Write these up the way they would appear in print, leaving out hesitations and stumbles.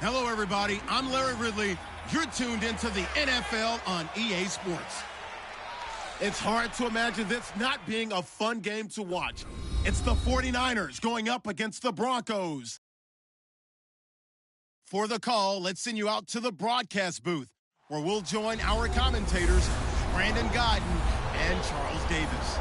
Hello, everybody. I'm Larry Ridley. You're tuned into the NFL on EA Sports. It's hard to imagine this not being a fun game to watch. It's the 49ers going up against the Broncos. For the call, let's send you out to the broadcast booth, where we'll join our commentators, Brandon Guyton and Charles Davis.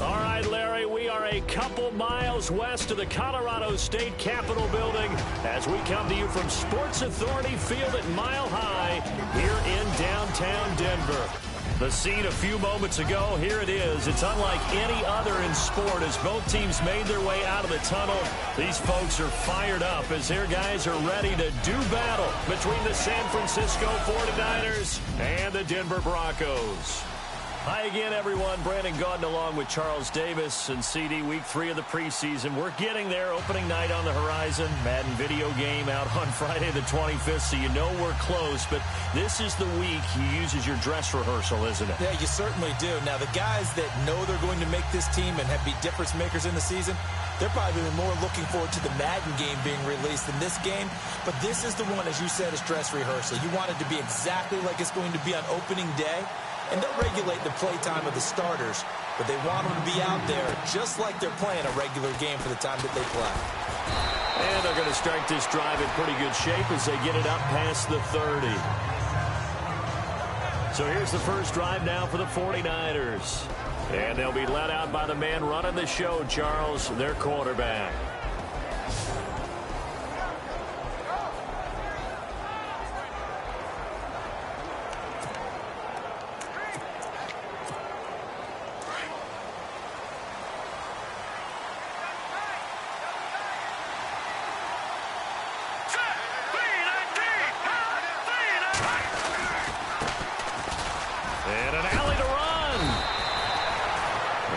All right, Larry, we are a couple miles west of the Colorado State Capitol building as we come to you from Sports Authority Field at Mile High here in downtown Denver. The scene a few moments ago, here it is. It's unlike any other in sport as both teams made their way out of the tunnel. These folks are fired up as their guys are ready to do battle between the San Francisco 49ers and the Denver Broncos. Hi again, everyone. Brandon Guyton along with Charles Davis and CD. Week 3 of the preseason. We're getting there. Opening night on the horizon. Madden video game out on Friday the 25th, so you know we're close. But this is the week you use as your dress rehearsal, isn't it? Yeah, you certainly do. Now, the guys that know they're going to make this team and have be difference makers in the season, they're probably more looking forward to the Madden game being released than this game. But this is the one, as you said, is dress rehearsal. You want it to be exactly like it's going to be on opening day. And they'll regulate the play time of the starters, but they want them to be out there just like they're playing a regular game for the time that they play. And they're going to start this drive in pretty good shape as they get it up past the 30. So here's the first drive now for the 49ers. And they'll be led out by the man running the show, Charles, their quarterback.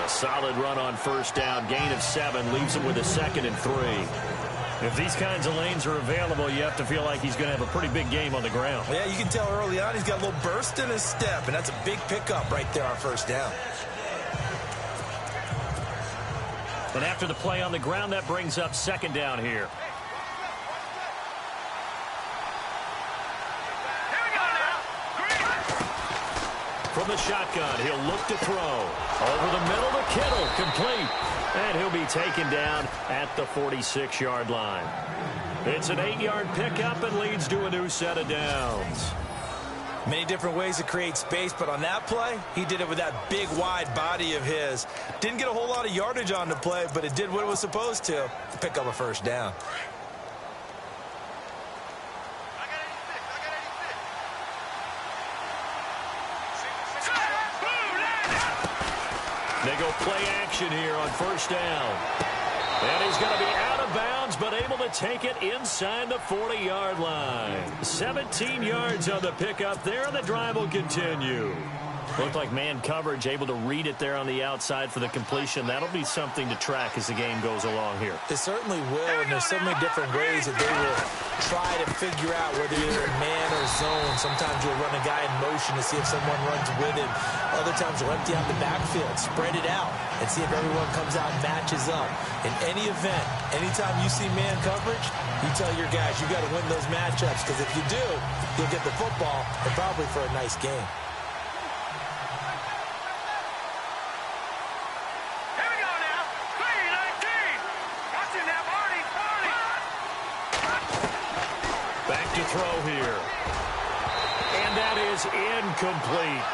Solid run on first down. Gain of 7 leaves him with a 2nd and 3. If these kinds of lanes are available, you have to feel like he's going to have a pretty big game on the ground. Yeah, you can tell early on he's got a little burst in his step, and that's a big pickup right there on first down. And after the play on the ground, that brings up 2nd down here. From the shotgun, he'll look to throw. Over the middle to Kittle, complete. And he'll be taken down at the 46-yard line. It's an 8-yard pickup and leads to a new set of downs. Many different ways to create space, but on that play, he did it with that big, wide body of his. Didn't get a whole lot of yardage on the play, but it did what it was supposed to pick up a first down. They go play action here on first down. And he's going to be out of bounds, but able to take it inside the 40-yard line. 17 yards on the pickup there, and the drive will continue. Looked like man coverage, able to read it there on the outside for the completion. That'll be something to track as the game goes along here. It certainly will, and there's so many different ways that they will try to figure out whether you're in man or zone. Sometimes you'll run a guy in motion to see if someone runs with him. Other times you'll empty out the backfield, spread it out, and see if everyone comes out and matches up. In any event, anytime you see man coverage, you tell your guys you got to win those matchups, because if you do, you'll get the football and probably for a nice game. Back to throw here. And that is incomplete.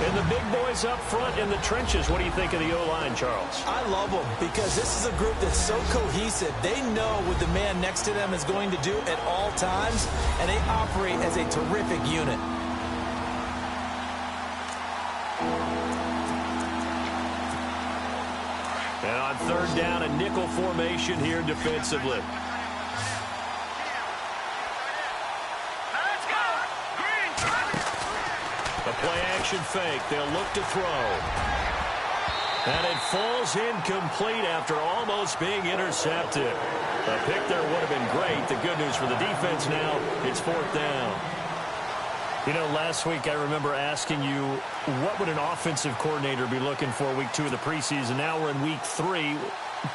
And the big boys up front in the trenches. What do you think of the O-line, Charles? I love them because this is a group that's so cohesive. They know what the man next to them is going to do at all times, and they operate as a terrific unit. And on third down, a nickel formation here defensively. The play-action fake. They'll look to throw. And it falls incomplete after almost being intercepted. The pick there would have been great. The good news for the defense now, it's fourth down. You know, last week I remember asking you, what would an offensive coordinator be looking for week 2 of the preseason? Now we're in week 3.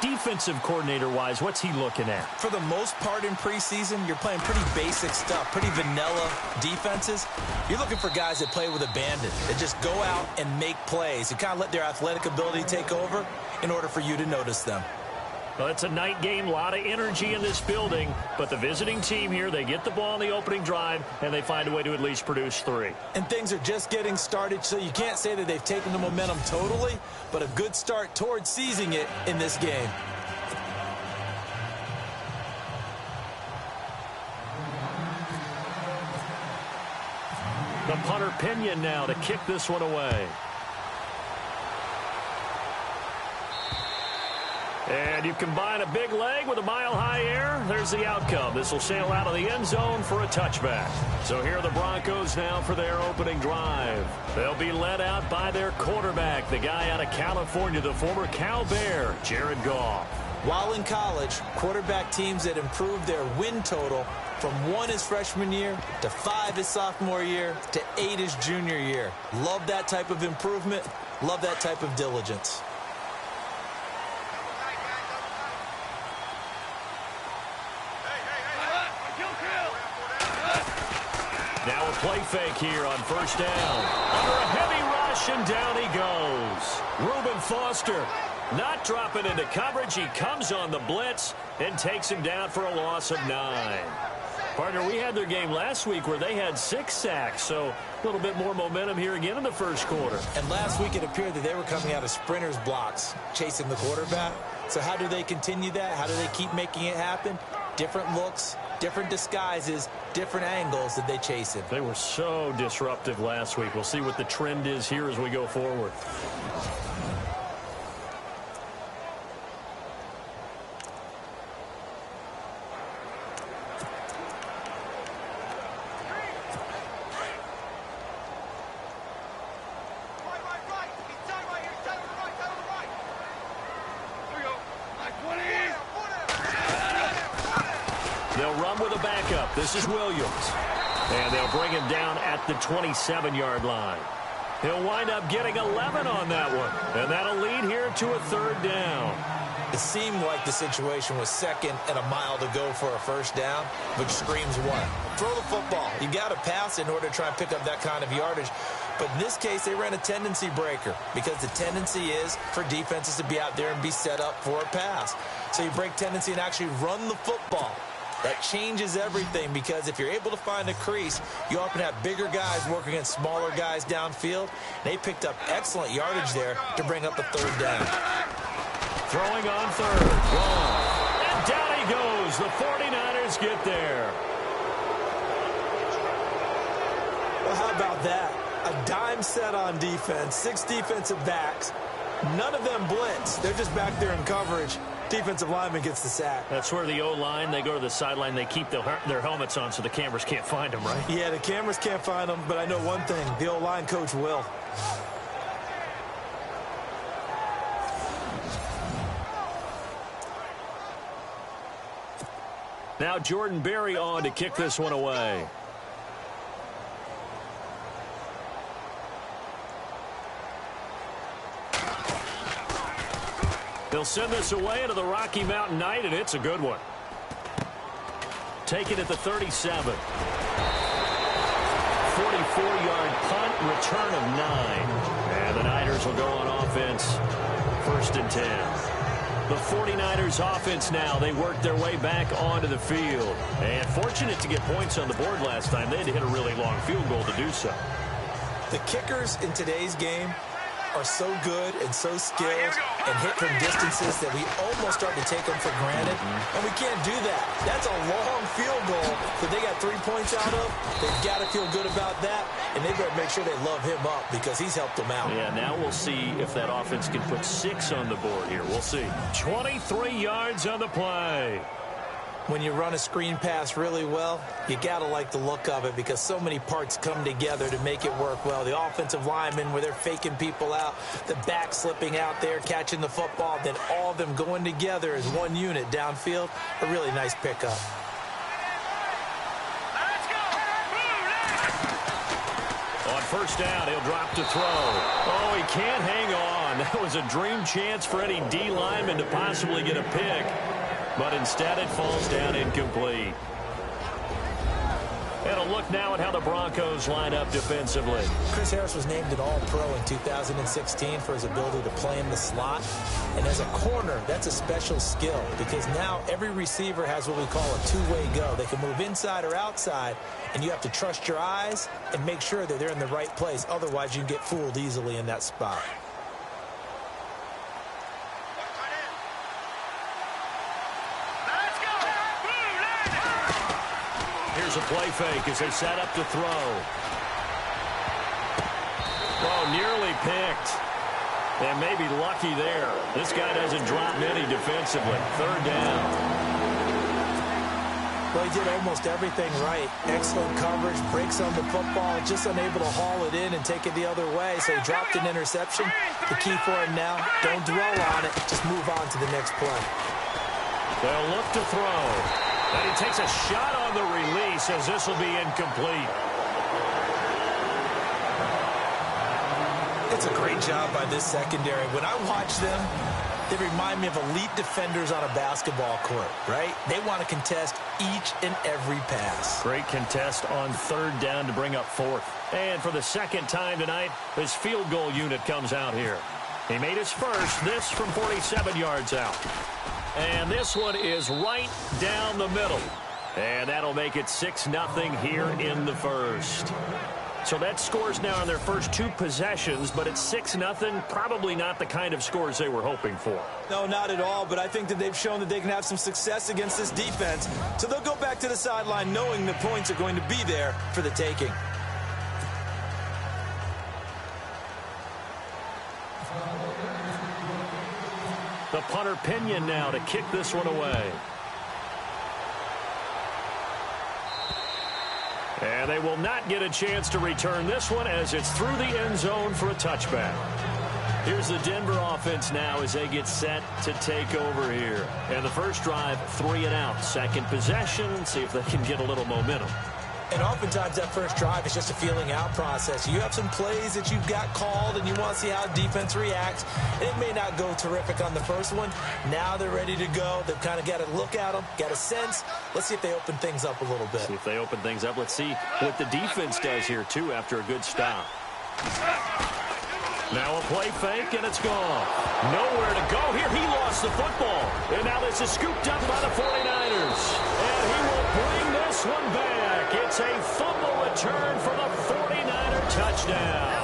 Defensive coordinator-wise, what's he looking at? For the most part in preseason, you're playing pretty basic stuff, pretty vanilla defenses. You're looking for guys that play with abandon, that just go out and make plays and kind of let their athletic ability take over in order for you to notice them. Well, it's a night game, a lot of energy in this building, but the visiting team here, they get the ball on the opening drive, and they find a way to at least produce 3. And things are just getting started, so you can't say that they've taken the momentum totally, but a good start towards seizing it in this game. The punter Pinion now to kick this one away. And you combine a big leg with a mile-high air, there's the outcome. This will sail out of the end zone for a touchback. So here are the Broncos now for their opening drive. They'll be led out by their quarterback, the guy out of California, the former Cal Bear, Jared Goff. While in college, quarterback teams that improved their win total from 1 his freshman year to 5 his sophomore year to 8 his junior year. Love that type of improvement. Love that type of diligence. Now a play fake here on first down. Under a heavy rush, and down he goes. Reuben Foster not dropping into coverage. He comes on the blitz and takes him down for a loss of 9. Partner, we had their game last week where they had 6 sacks, so a little bit more momentum here again in the first quarter. And last week it appeared that they were coming out of sprinters blocks, chasing the quarterback. So how do they continue that? How do they keep making it happen? Different looks, different disguises, different angles that they chase it. They were so disruptive last week. We'll see what the trend is here as we go forward. They'll run with a backup. This is Williams. And they'll bring him down at the 27-yard line. He'll wind up getting 11 on that one. And that'll lead here to a 3rd down. It seemed like the situation was 2nd and a mile to go for a first down, which screams what? Throw the football. You got to pass in order to try and pick up that kind of yardage. But in this case, they ran a tendency breaker because the tendency is for defenses to be out there and be set up for a pass. So you break tendency and actually run the football. That changes everything because if you're able to find a crease, you often have bigger guys working against smaller guys downfield. They picked up excellent yardage there to bring up a 3rd down. Throwing on 3rd. Gone. And down he goes. The 49ers get there. Well, how about that? A dime set on defense. 6 defensive backs. None of them blitz. They're just back there in coverage. Defensive lineman gets the sack. That's where the O-line, they go to the sideline, they keep their helmets on so the cameras can't find them, right? Yeah, the cameras can't find them, but I know one thing. The O-line coach will. Now Jordan Berry on to kick this one away. They'll send this away into the Rocky Mountain Night, and it's a good one. Take it at the 37. 44-yard punt, return of 9. And the Niners will go on offense, 1st and 10. The 49ers offense now, they work their way back onto the field. And fortunate to get points on the board last time. They had to hit a really long field goal to do so. The kickers in today's game are so good and so skilled and hit from distances that we almost start to take them for granted. And we can't do that. That's a long field goal that they got 3 points out of. They've got to feel good about that, and they better make sure they love him up because he's helped them out. Yeah, now we'll see if that offense can put 6 on the board here. We'll see. 23 yards on the play. When you run a screen pass really well, you got to like the look of it because so many parts come together to make it work well. The offensive linemen, where they're faking people out, the back slipping out there, catching the football, then all of them going together as one unit downfield. A really nice pickup. first down. He'll drop to throw. Oh, he can't hang on. That was a dream chance for any D lineman to possibly get a pick. But instead it falls down incomplete. And a look now at how the Broncos line up defensively. Chris Harris was named an All-Pro in 2016 for his ability to play in the slot. And as a corner, that's a special skill because now every receiver has what we call a two-way go. They can move inside or outside, and you have to trust your eyes and make sure that they're in the right place. Otherwise, you can get fooled easily in that spot. Here's a play fake as they set up to throw. Oh, nearly picked. And maybe lucky there. This guy doesn't drop many defensively. Third down. Well, he did almost everything right. Excellent coverage, breaks on the football, just unable to haul it in and take it the other way. So he dropped an interception. The key for him now, don't dwell on it. Just move on to the next play. They'll look to throw. And he takes a shot on the release as this will be incomplete. It's a great job by this secondary. When I watch them, they remind me of elite defenders on a basketball court, right? They want to contest each and every pass. Great contest on third down to bring up fourth. And for the second time tonight, his field goal unit comes out here. He made his first, this from 47 yards out. And this one is right down the middle. And that'll make it 6-0 here in the first. So that scores now on their first two possessions, but it's 6-0. Probably not the kind of scores they were hoping for. No, not at all, but I think that they've shown that they can have some success against this defense. So they'll go back to the sideline knowing the points are going to be there for the taking. The punter Pinion now to kick this one away. And they will not get a chance to return this one as it's through the end zone for a touchback. Here's the Denver offense now as they get set to take over here. And the first drive, 3 and out. Second possession, see if they can get a little momentum. And oftentimes that first drive is just a feeling out process. You have some plays that you've got called and you want to see how defense reacts. It may not go terrific on the first one. Now they're ready to go. They've kind of got to look at them, got a sense. Let's see if they open things up a little bit. See if they open things up. Let's see what the defense does here, too, after a good stop. Now a play fake, and it's gone. Nowhere to go here. He lost the football. And now this is scooped up by the 49ers. And he will bring this one back. It's a fumble return for the 49er touchdown.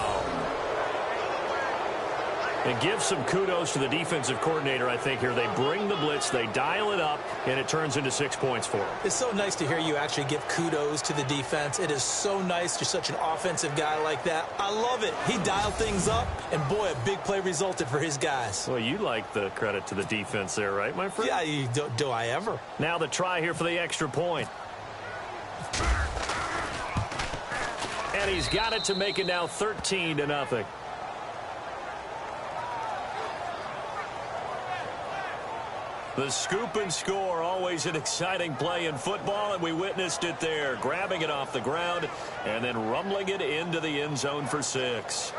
And give some kudos to the defensive coordinator, I think, here. They bring the blitz, they dial it up, and it turns into 6 points for them. It's so nice to hear you actually give kudos to the defense. It is so nice. You're such an offensive guy like that. I love it. He dialed things up, and boy, a big play resulted for his guys. Well, you like the credit to the defense there, right, my friend? Yeah, do I ever. Now the try here for the extra point. And he's got it to make it now 13-0. The scoop and score, always an exciting play in football, and we witnessed it there. Grabbing it off the ground and then rumbling it into the end zone for 6.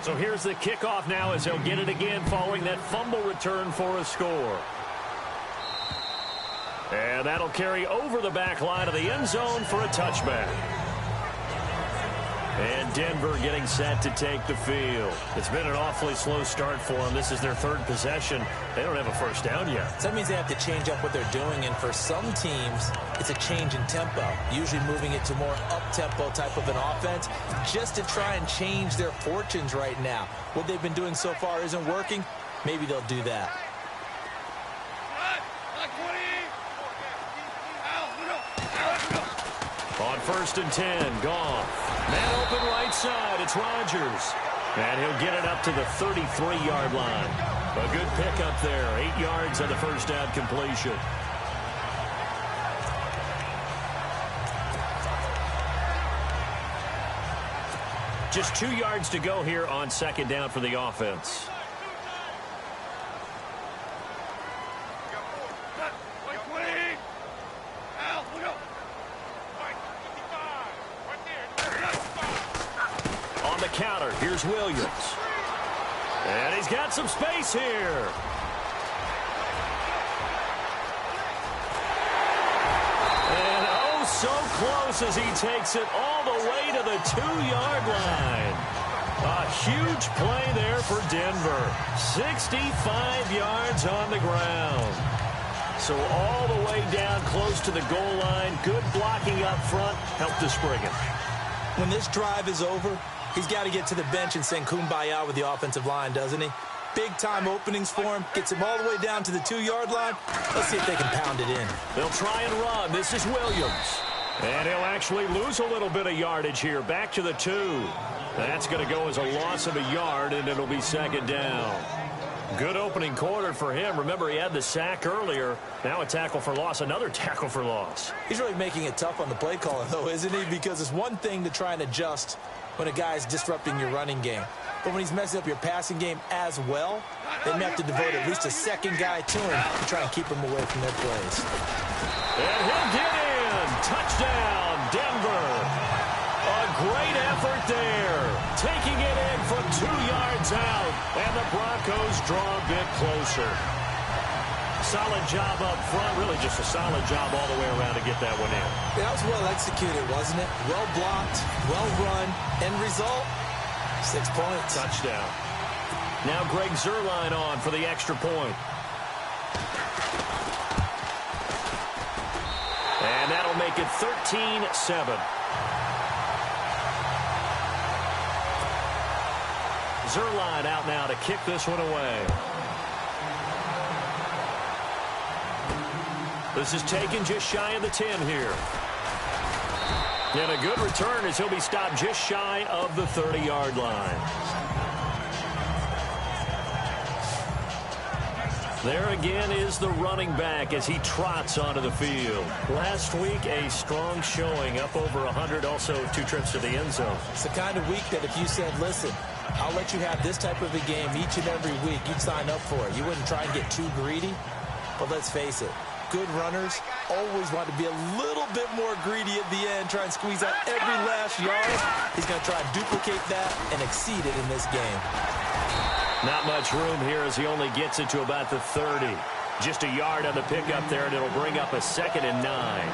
So here's the kickoff now as they'll get it again following that fumble return for a score. And that'll carry over the back line of the end zone for a touchback. And Denver getting set to take the field. It's been an awfully slow start for them. This is their third possession. They don't have a first down yet. So that means they have to change up what they're doing, and for some teams, it's a change in tempo, usually moving it to more up-tempo type of an offense just to try and change their fortunes right now. What they've been doing so far isn't working. Maybe they'll do that. On 1st and 10, Goff. Man open right side, it's Rodgers. And he'll get it up to the 33-yard line. A good pickup there, 8 yards on the first down completion. Just 2 yards to go here on second down for the offense. counter. Here's Williams. And he's got some space here. And oh, so close as he takes it all the way to the 2-yard line. A huge play there for Denver. 65 yards on the ground. So all the way down close to the goal line. Good blocking up front. Helped to spring it. When this drive is over, he's got to get to the bench and sing Kumbaya with the offensive line, doesn't he? Big-time openings for him. Gets him all the way down to the 2-yard line. Let's see if they can pound it in. They'll try and run. This is Williams. And he'll actually lose a little bit of yardage here. Back to the 2. That's going to go as a loss of a yard, and it'll be second down. Good opening quarter for him. Remember, he had the sack earlier. Now a tackle for loss, another tackle for loss. He's really making it tough on the play caller, though, isn't he? Because it's one thing to try and adjust when a guy's disrupting your running game. But when he's messing up your passing game as well, they may have to devote at least a second guy to him to try and keep him away from their plays. And he'll get in. Touchdown, Denver. A great effort there. Taking it in from 2 yards out. And the Broncos draw a bit closer. Solid job up front. Really just a solid job all the way around to get that one in. Yeah, that was well executed, wasn't it? Well blocked, well run. End result, 6 points. Touchdown. Now Greg Zuerlein on for the extra point. And that'll make it 13-7. Zuerlein out now to kick this one away. This is taken just shy of the 10 here. And a good return as he'll be stopped just shy of the 30-yard line. There again is the running back as he trots onto the field. Last week, a strong showing, up over 100, also 2 trips to the end zone. It's the kind of week that if you said, listen, I'll let you have this type of a game each and every week, you'd sign up for it. You wouldn't try and get too greedy. But let's face it, good runners always want to be a little bit more greedy at the end, try and squeeze out every last yard. He's going to try and duplicate that and exceed it in this game. Not much room here as he only gets it to about the 30. Just a yard on the pickup there, and it'll bring up a 2nd and 9.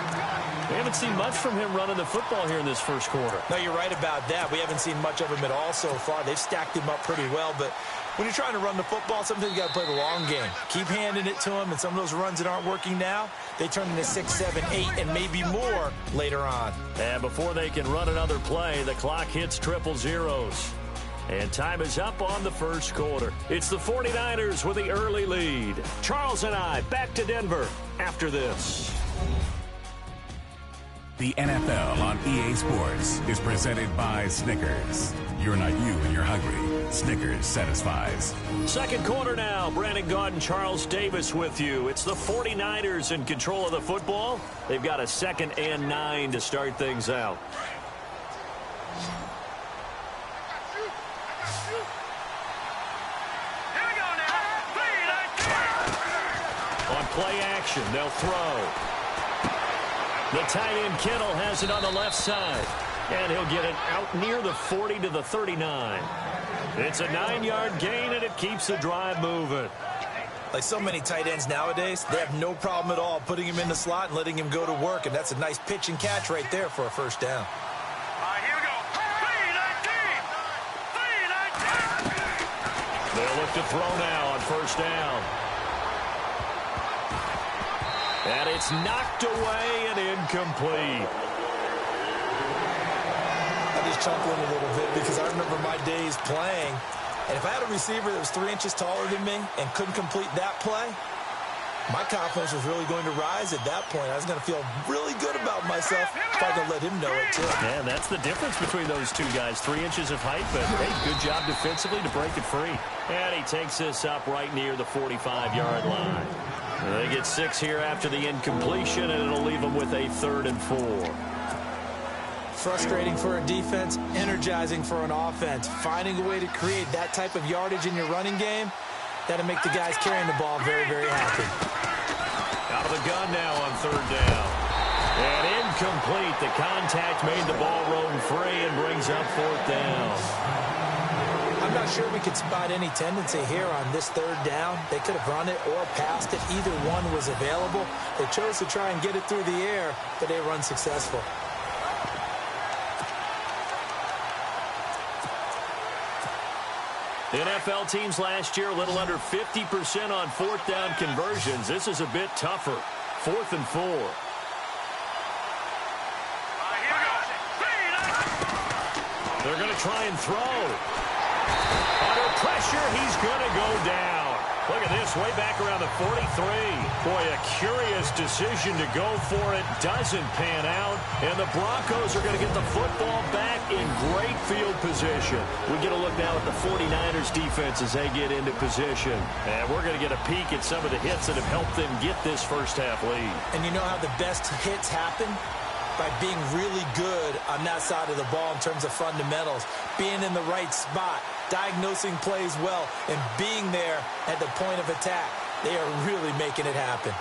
We haven't seen much from him running the football here in this first quarter. No, you're right about that. We haven't seen much of him at all so far. They've stacked him up pretty well, but when you're trying to run the football, sometimes you got to play the long game. Keep handing it to him, and some of those runs that aren't working now, they turn into 6, 7, 8, and maybe more later on. And before they can run another play, the clock hits triple zeros. And time is up on the first quarter. It's the 49ers with the early lead. Charles and I back to Denver after this. The NFL on EA Sports is presented by Snickers. You're not you when you're hungry. Snickers satisfies. Second quarter now. Brandon Gaudin and Charles Davis with you. It's the 49ers in control of the football. They've got a 2nd and 9 to start things out. On play action, they'll throw. The tight end Kittle has it on the left side. And he'll get it out near the 40 to the 39. It's a 9-yard gain, and it keeps the drive moving. Like so many tight ends nowadays, they have no problem at all putting him in the slot and letting him go to work. And that's a nice pitch and catch right there for a first down. Here we go. 3-19. They'll look to throw now on first down. And it's knocked away and incomplete. I'm just chuckling a little bit because I remember my days playing, and if I had a receiver that was 3 inches taller than me and couldn't complete that play, my confidence was really going to rise at that point. I was going to feel really good about myself if I could let him know it, too. Yeah, that's the difference between those two guys. 3 inches of height, but, hey, good job defensively to break it free. And he takes this up right near the 45-yard line. They get 6 here after the incompletion, and it'll leave them with a 3rd and 4. Frustrating for a defense, energizing for an offense. Finding a way to create that type of yardage in your running game, that'll make the guys carrying the ball very, very happy. Out of the gun now on 3rd down. And Incomplete. The contact made the ball roam free and brings up 4th down. I'm not sure we could spot any tendency here on this 3rd down. They could have run it or passed it. Either one was available. They chose to try and get it through the air, but they were unsuccessful. NFL teams last year a little under 50% on 4th down conversions. This is a bit tougher. 4th and 4. They're going to try and throw. Under pressure, he's going to go down. Look at this, way back around the 43. Boy, a curious decision to go for it. Doesn't pan out. And the Broncos are going to get the football back in great field position. We get a look now at the 49ers defense as they get into position. And we're going to get a peek at some of the hits that have helped them get this first half lead. And you know how the best hits happen? By being really good on that side of the ball in terms of fundamentals, being in the right spot, diagnosing plays well, and being there at the point of attack. They are really making it happen.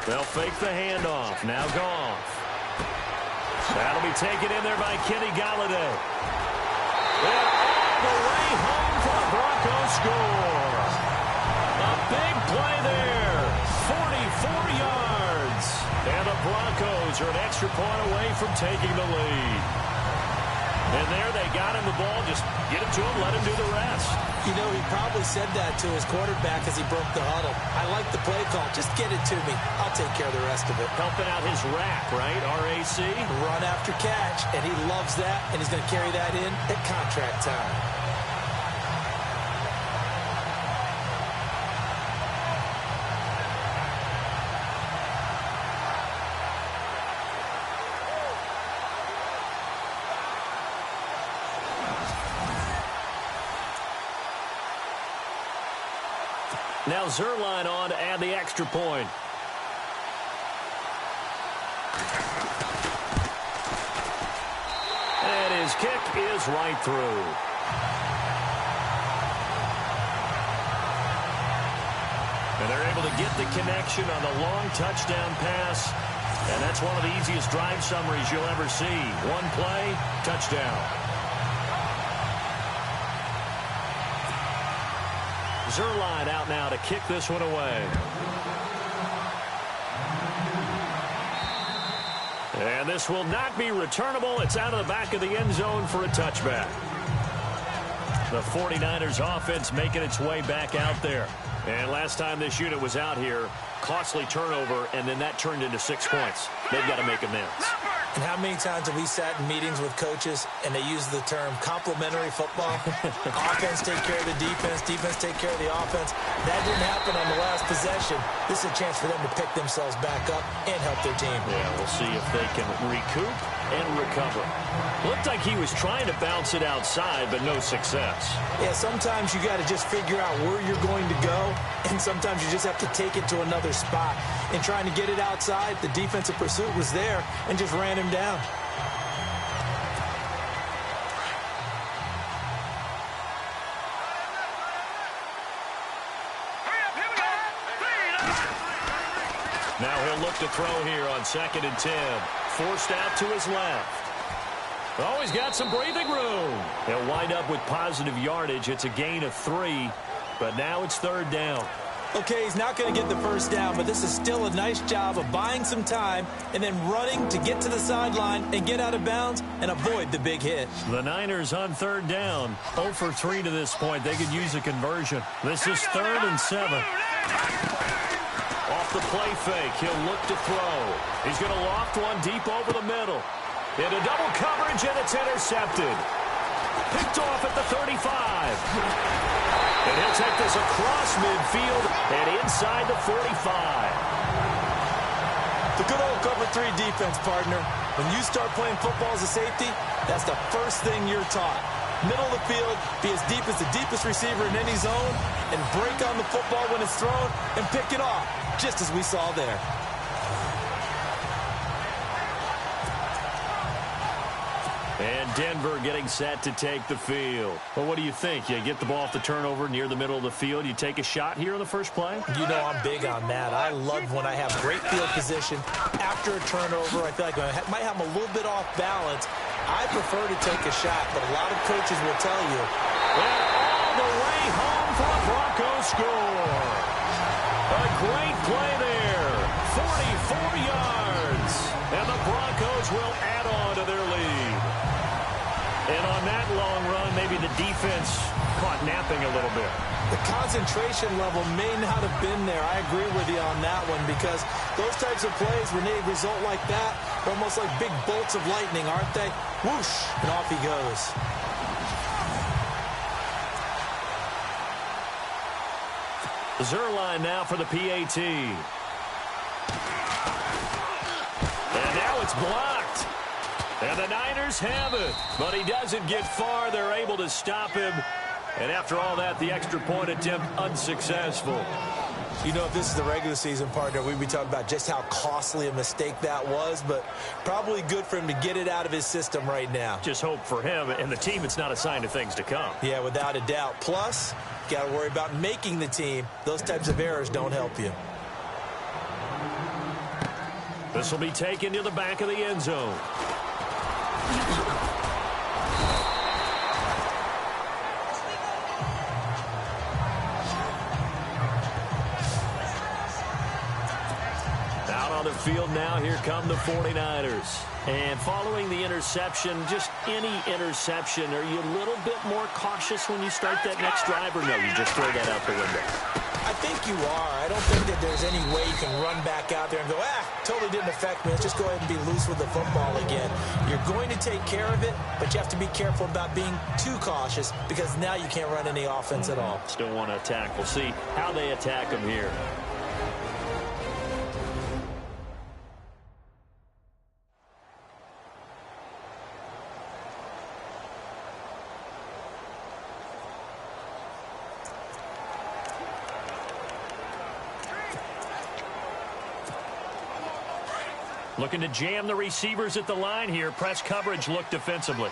They'll fake the handoff. Now Goff. That'll be taken in there by Kenny Galladay. And all the way home for the Broncos score. A big play there. 44 yards. And the Broncos are an extra point away from taking the lead. And there they got him the ball. Just get it to him, let him do the rest. You know, he probably said that to his quarterback as he broke the huddle. I like the play call. Just get it to me. I'll take care of the rest of it. Helping out his rack, right? RAC. Run after catch. And he loves that. And he's going to carry that in at contract time. Now Zerline on to add the extra point. And his kick is right through. And they're able to get the connection on the long touchdown pass. And that's one of the easiest drive summaries you'll ever see. One play, touchdown. Zerline out now to kick this one away. And this will not be returnable. It's out of the back of the end zone for a touchback. The 49ers offense making its way back out there. And last time this unit was out here, costly turnover, and then that turned into 6 points. They've got to make amends. And how many times have we sat in meetings with coaches and they use the term complementary football? Offense take care of the defense, defense take care of the offense. That didn't happen on the last possession. This is a chance for them to pick themselves back up and help their team. Yeah, we'll see if they can recoup and recover. Looked like he was trying to bounce it outside, but no success. Yeah, sometimes you got to just figure out where you're going to go, and sometimes you just have to take it to another spot. In trying to get it outside, the defensive pursuit was there and just ran him down. Now he'll look to throw here on 2nd and 10. Forced out to his left. Oh, he's got some breathing room. He'll wind up with positive yardage. It's a gain of 3, but now it's 3rd down. Okay, he's not going to get the first down, but this is still a nice job of buying some time and then running to get to the sideline and get out of bounds and avoid the big hit. The Niners on 3rd down. 0 for 3 to this point. They could use a conversion. This is 3rd and 7. Off the play fake, he'll look to throw. He's going to loft one deep over the middle. Into double coverage, and it's intercepted. Picked off at the 35. And he'll take this across midfield and inside the 45. The good old cover 3 defense, partner. When you start playing football as a safety, that's the first thing you're taught. Middle of the field, be as deep as the deepest receiver in any zone, and break on the football when it's thrown and pick it off, just as we saw there. And Denver getting set to take the field. Well, what do you think? You get the ball off the turnover near the middle of the field. You take a shot here on the first play? You know I'm big on that. I love when I have great field position. After a turnover, I feel like I might have them a little bit off balance. I prefer to take a shot, but a lot of coaches will tell you. And all the way home for a Broncos score. A great play there. 44 yards. And the Broncos will add on to their lead. And on that long run, maybe the defense caught napping a little bit. The concentration level may not have been there. I agree with you on that one because those types of plays, when they result like that, they're almost like big bolts of lightning, aren't they? Whoosh, and off he goes. Zerline now for the PAT. And now it's blocked. And the Niners have it. But he doesn't get far. They're able to stop him. And after all that, the extra point attempt unsuccessful. You know, if this is the regular season, partner, we'd be talking about just how costly a mistake that was, but probably good for him to get it out of his system right now. Just hope for him and the team it's not a sign of things to come. Yeah, without a doubt. Plus, got to worry about making the team. Those types of errors don't help you. This will be taken to the back of the end zone. Out on the field now, here come the 49ers. And following the interception, just any interception, are you a little bit more cautious when you start that next drive, or no, you just throw that out the window? I think you are. I don't think that there's any way you can run back out there and go, totally didn't affect me. Let's just go ahead and be loose with the football again. You're going to take care of it, but you have to be careful about being too cautious because now you can't run any offense at all. Still want to attack. We'll see how they attack them here. Looking to jam the receivers at the line here. Press coverage look defensively.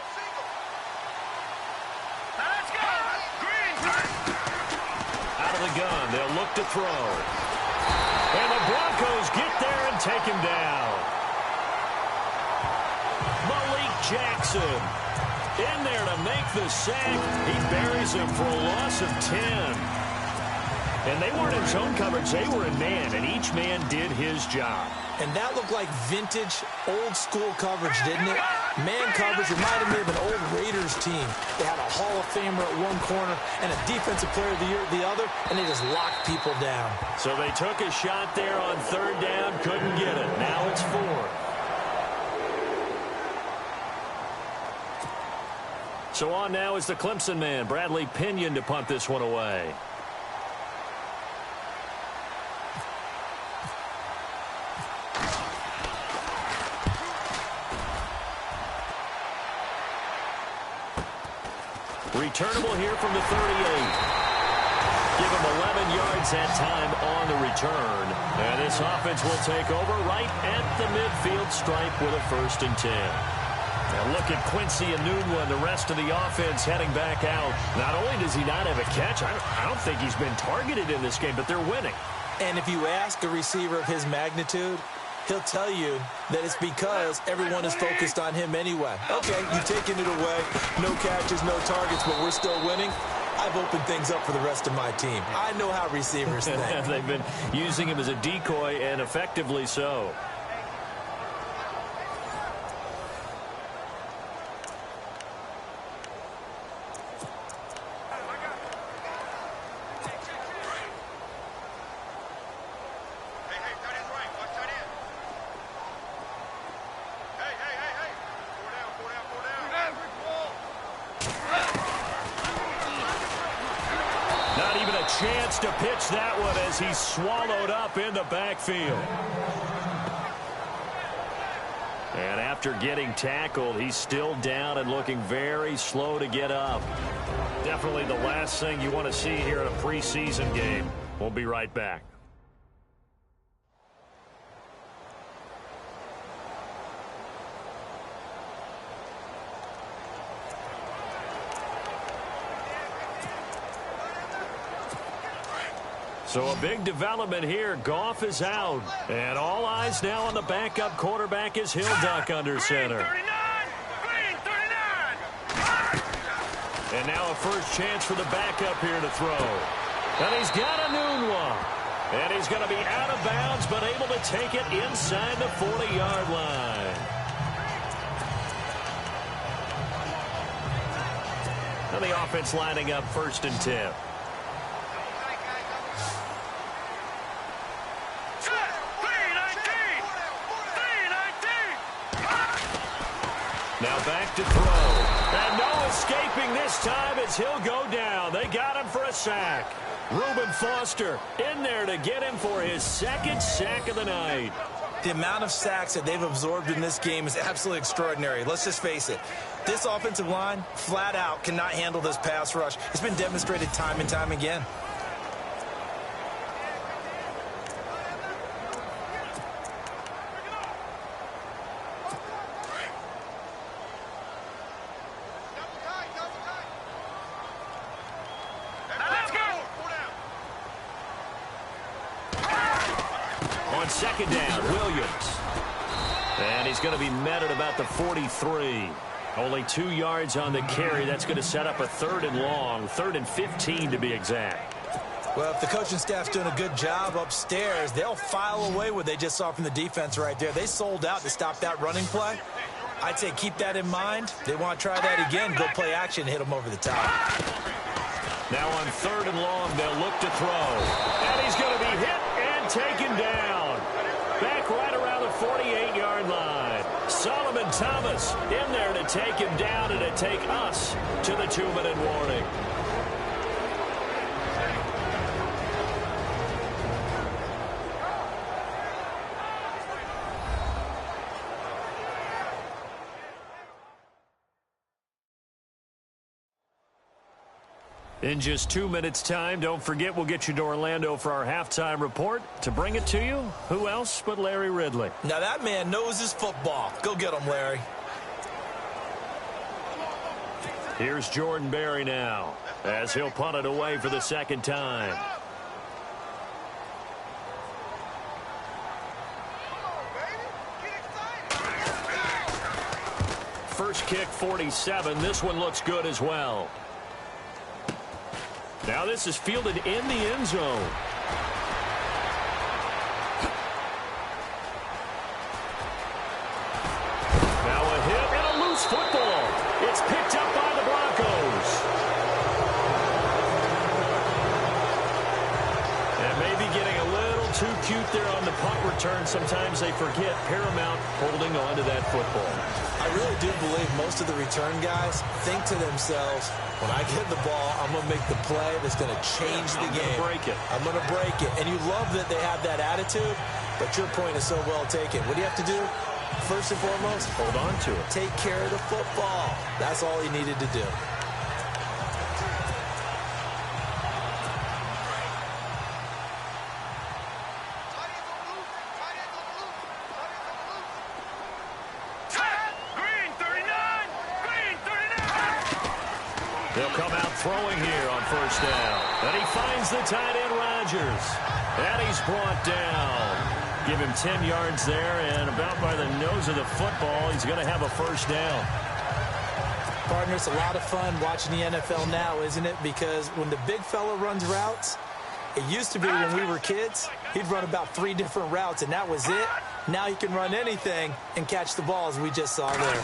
Out of the gun. They'll look to throw. And the Broncos get there and take him down. Malik Jackson in there to make the sack. He buries him for a loss of 10. And they weren't in zone coverage. They were in man, and each man did his job. And that looked like vintage, old-school coverage, didn't it? Man coverage reminded me of an old Raiders team. They had a Hall of Famer at one corner and a Defensive Player of the Year at the other, and they just locked people down. So they took a shot there on third down, couldn't get it. Now it's 4. So on now is the Clemson man, Bradley Pinion, to punt this one away. Returnable here from the 38. Give him 11 yards that time on the return. And this offense will take over right at the midfield stripe with a 1st and 10. Now look at Quincy Enunwa and the rest of the offense heading back out. Not only does he not have a catch, I don't think he's been targeted in this game, but they're winning. And if you ask a receiver of his magnitude, he'll tell you that it's because everyone is focused on him anyway. Okay, you've taken it away. No catches, no targets, but we're still winning. I've opened things up for the rest of my team. I know how receivers think. They've been using him as a decoy, and effectively so. Chance to pitch that one as he's swallowed up in the backfield. And after getting tackled, he's still down and looking very slow to get up. Definitely the last thing you want to see here in a preseason game. We'll be right back. So a big development here. Goff is out. And all eyes now on the backup quarterback as he'll duck under center. And now a first chance for the backup here to throw. And he's got a noon one. And he's going to be out of bounds, but able to take it inside the 40-yard line. And the offense lining up 1st and 10. Now back to throw. And no escaping this time as he'll go down. They got him for a sack. Reuben Foster in there to get him for his 2nd sack of the night. The amount of sacks that they've absorbed in this game is absolutely extraordinary. Let's just face it. This offensive line, flat out, cannot handle this pass rush. It's been demonstrated time and time again. On 2nd down, Williams. And he's going to be met at about the 43. Only 2 yards on the carry. That's going to set up a 3rd and long, 3rd and 15 to be exact. Well, if the coaching staff's doing a good job upstairs, they'll file away what they just saw from the defense right there. They sold out to stop that running play. I'd say keep that in mind. They want to try that again, go play action, hit them over the top. Now on 3rd and long, they'll look to throw. And he's going to be hit and taken down. Back right around the 48-yard line. Solomon Thomas in there to take him down and to take us to the 2-minute warning. In just 2 minutes' time, don't forget we'll get you to Orlando for our halftime report. To bring it to you, who else but Larry Ridley? Now that man knows his football. Go get him, Larry. Here's Jordan Berry now as he'll punt it away for the 2nd time. First kick, 47. This one looks good as well. Now this is fielded in the end zone. Now a hit and a loose football. It's picked up by the Broncos. And maybe getting a little too cute there on the punt return. Sometimes they forget Paramount holding on to that football. I really do believe most of the return guys think to themselves, when I get the ball, I'm going to make the play that's going to change the game. I'm going to break it. And you love that they have that attitude, but your point is so well taken. What do you have to do? First and foremost, hold on to it. Take care of the football. That's all he needed to do. They'll come out throwing here on 1st down. And he finds the tight end, Rodgers. And he's brought down. Give him 10 yards there, and about by the nose of the football, he's going to have a 1st down. Partner, it's a lot of fun watching the NFL now, isn't it? Because when the big fella runs routes, it used to be when we were kids, he'd run about 3 different routes, and that was it. Now he can run anything and catch the ball, as we just saw there.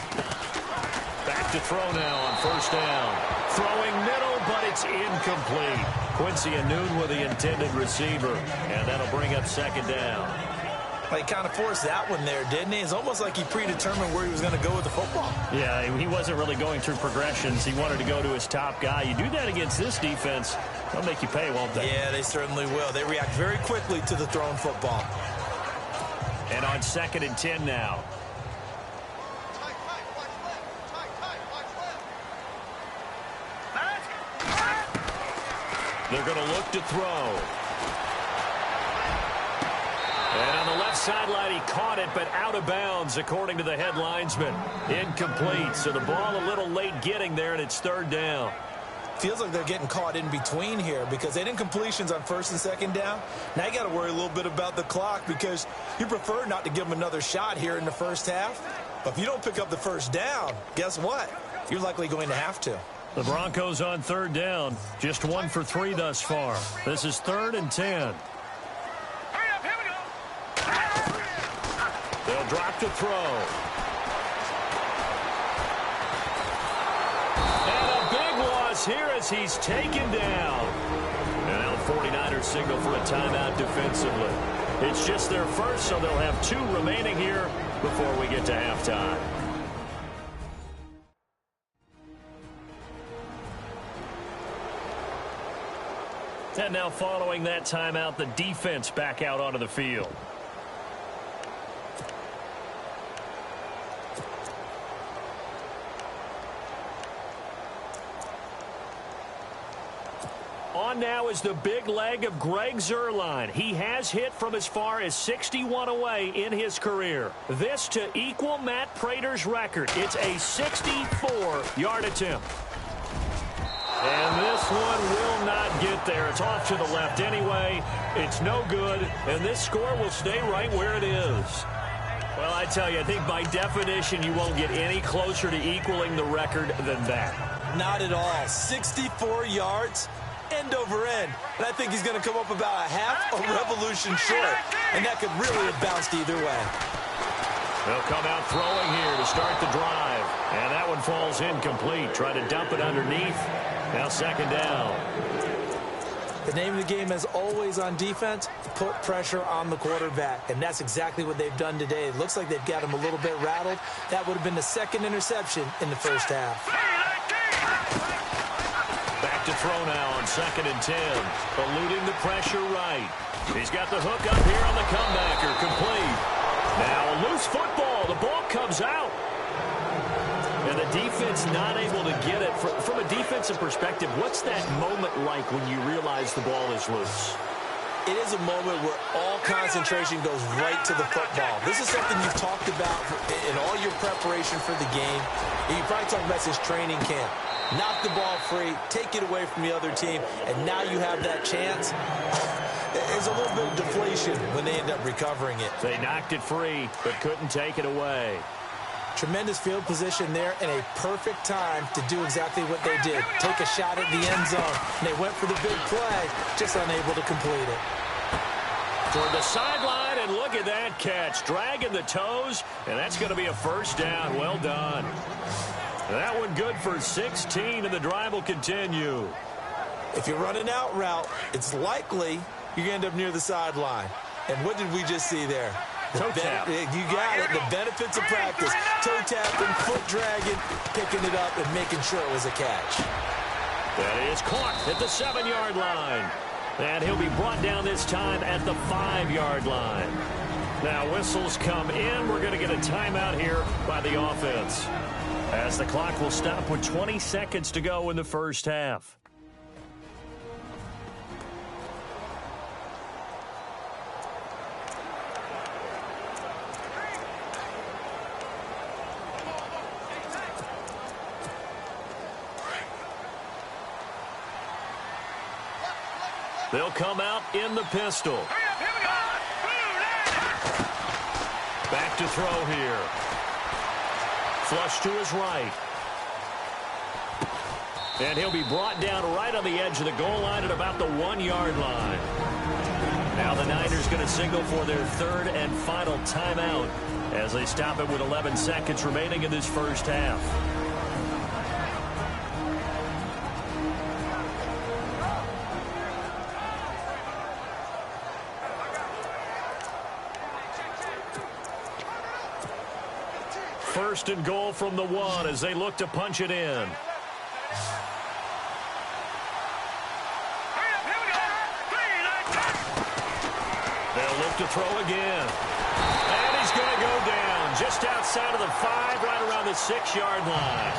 Back to throw now on 1st down. Throwing middle, but it's incomplete. Quincy Anoon with the intended receiver, and that'll bring up 2nd down. Well, he kind of forced that one there, didn't he? It's almost like he predetermined where he was going to go with the football. Yeah, he wasn't really going through progressions. He wanted to go to his top guy. You do that against this defense, they'll make you pay, won't they? Yeah, they certainly will. They react very quickly to the thrown football. And on 2nd and 10 now. They're going to look to throw. And on the left sideline, he caught it, but out of bounds, according to the head linesman. Incomplete, so the ball a little late getting there, and it's 3rd down. feels like they're getting caught in between here because they didn't completions on first and second down. Now you got to worry a little bit about the clock because you prefer not to give them another shot here in the first half. But if you don't pick up the first down, guess what? You're likely going to have to. The Broncos on third down. Just 1 for 3 thus far. This is 3rd and 10. They'll drop to throw. Here as he's taken down. And now the 49ers signal for a timeout defensively. It's just their first, so they'll have 2 remaining here before we get to halftime. And now following that timeout, the defense back out onto the field. On now is the big leg of Greg Zuerlein. He has hit from as far as 61 away in his career. This to equal Matt Prater's record. It's a 64-yard attempt. And this one will not get there. It's off to the left anyway. It's no good, and this score will stay right where it is. Well, I tell you, I think by definition you won't get any closer to equaling the record than that. Not at all. 64 yards. End over end, and I think he's going to come up about a half a revolution short, and that could really have bounced either way. They'll come out throwing here to start the drive, and that one falls incomplete. Try to dump it underneath. Now second down. The name of the game, as always on defense, put pressure on the quarterback, and that's exactly what they've done today. It looks like they've got him a little bit rattled. That would have been the second interception in the first half. Back to throw now on 2nd and 10. Eluding the pressure right. He's got the hook up here on the comebacker. Complete. Now a loose football. The ball comes out. And the defense not able to get it. From a defensive perspective, what's that moment like when you realize the ball is loose? It is a moment where all concentration goes right to the football. This is something you've talked about in all your preparation for the game. And you probably talked about since training camp. Knock the ball free, take it away from the other team, and now you have that chance. There's a little bit of deflation when they end up recovering it. They knocked it free, but couldn't take it away. Tremendous field position there and a perfect time to do exactly what they did. Take a shot at the end zone. And they went for the big play, just unable to complete it. Toward the sideline, and look at that catch. Dragging the toes, and that's going to be a first down. Well done. That one good for 16, and the drive will continue. If you're running out route, it's likely you're going to end up near the sideline. And what did we just see there? Toe tap. You got it. The benefits of practice. Toe tapping, foot dragging, picking it up, and making sure it was a catch. That is caught at the 7-yard line. And he'll be brought down this time at the 5-yard line. Now whistles come in. We're going to get a timeout here by the offense, as the clock will stop with 20 seconds to go in the first half. They'll come out in the pistol. Back to throw here. Flush to his right. And he'll be brought down right on the edge of the goal line at about the 1-yard line. Now the Niners going to signal for their 3rd and final timeout as they stop it with 11 seconds remaining in this first half. First and goal from the 1 as they look to punch it in. They'll look to throw again. And he's going to go down just outside of the 5, right around the 6-yard line.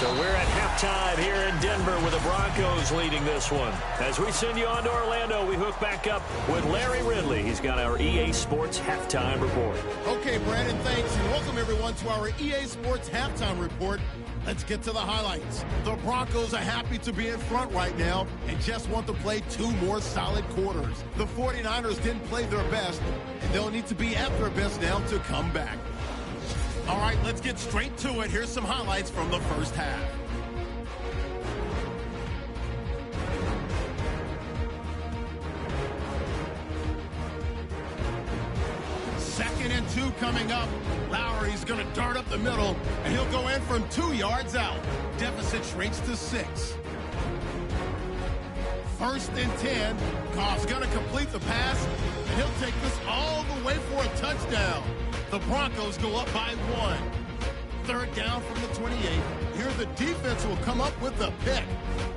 So we're at halftime here in Denver with the Broncos leading this one. As we send you on to Orlando, we hook back up with Larry Ridley. He's got our EA Sports halftime report. Okay, Brandon, thanks, and welcome everyone to our EA Sports halftime report. Let's get to the highlights. The Broncos are happy to be in front right now and just want to play 2 more solid quarters. The 49ers didn't play their best, and they'll need to be at their best now to come back. All right, let's get straight to it. Here's some highlights from the first half. Second and 2 coming up. Lowry's going to dart up the middle, and he'll go in from 2 yards out. Deficit shrinks to 6. First and 10. Goff's going to complete the pass, and he'll take this all the way for a touchdown. The Broncos go up by 1. Third down from the 28. Here the defense will come up with the pick.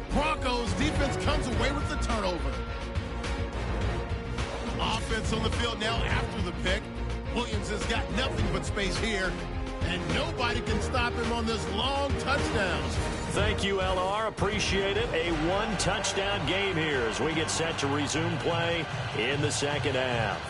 Broncos defense comes away with the turnover. Offense on the field now after the pick. Williams has got nothing but space here, and nobody can stop him on this long touchdown. Thank you, LR. Appreciate it. A 1-touchdown game here as we get set to resume play in the second half.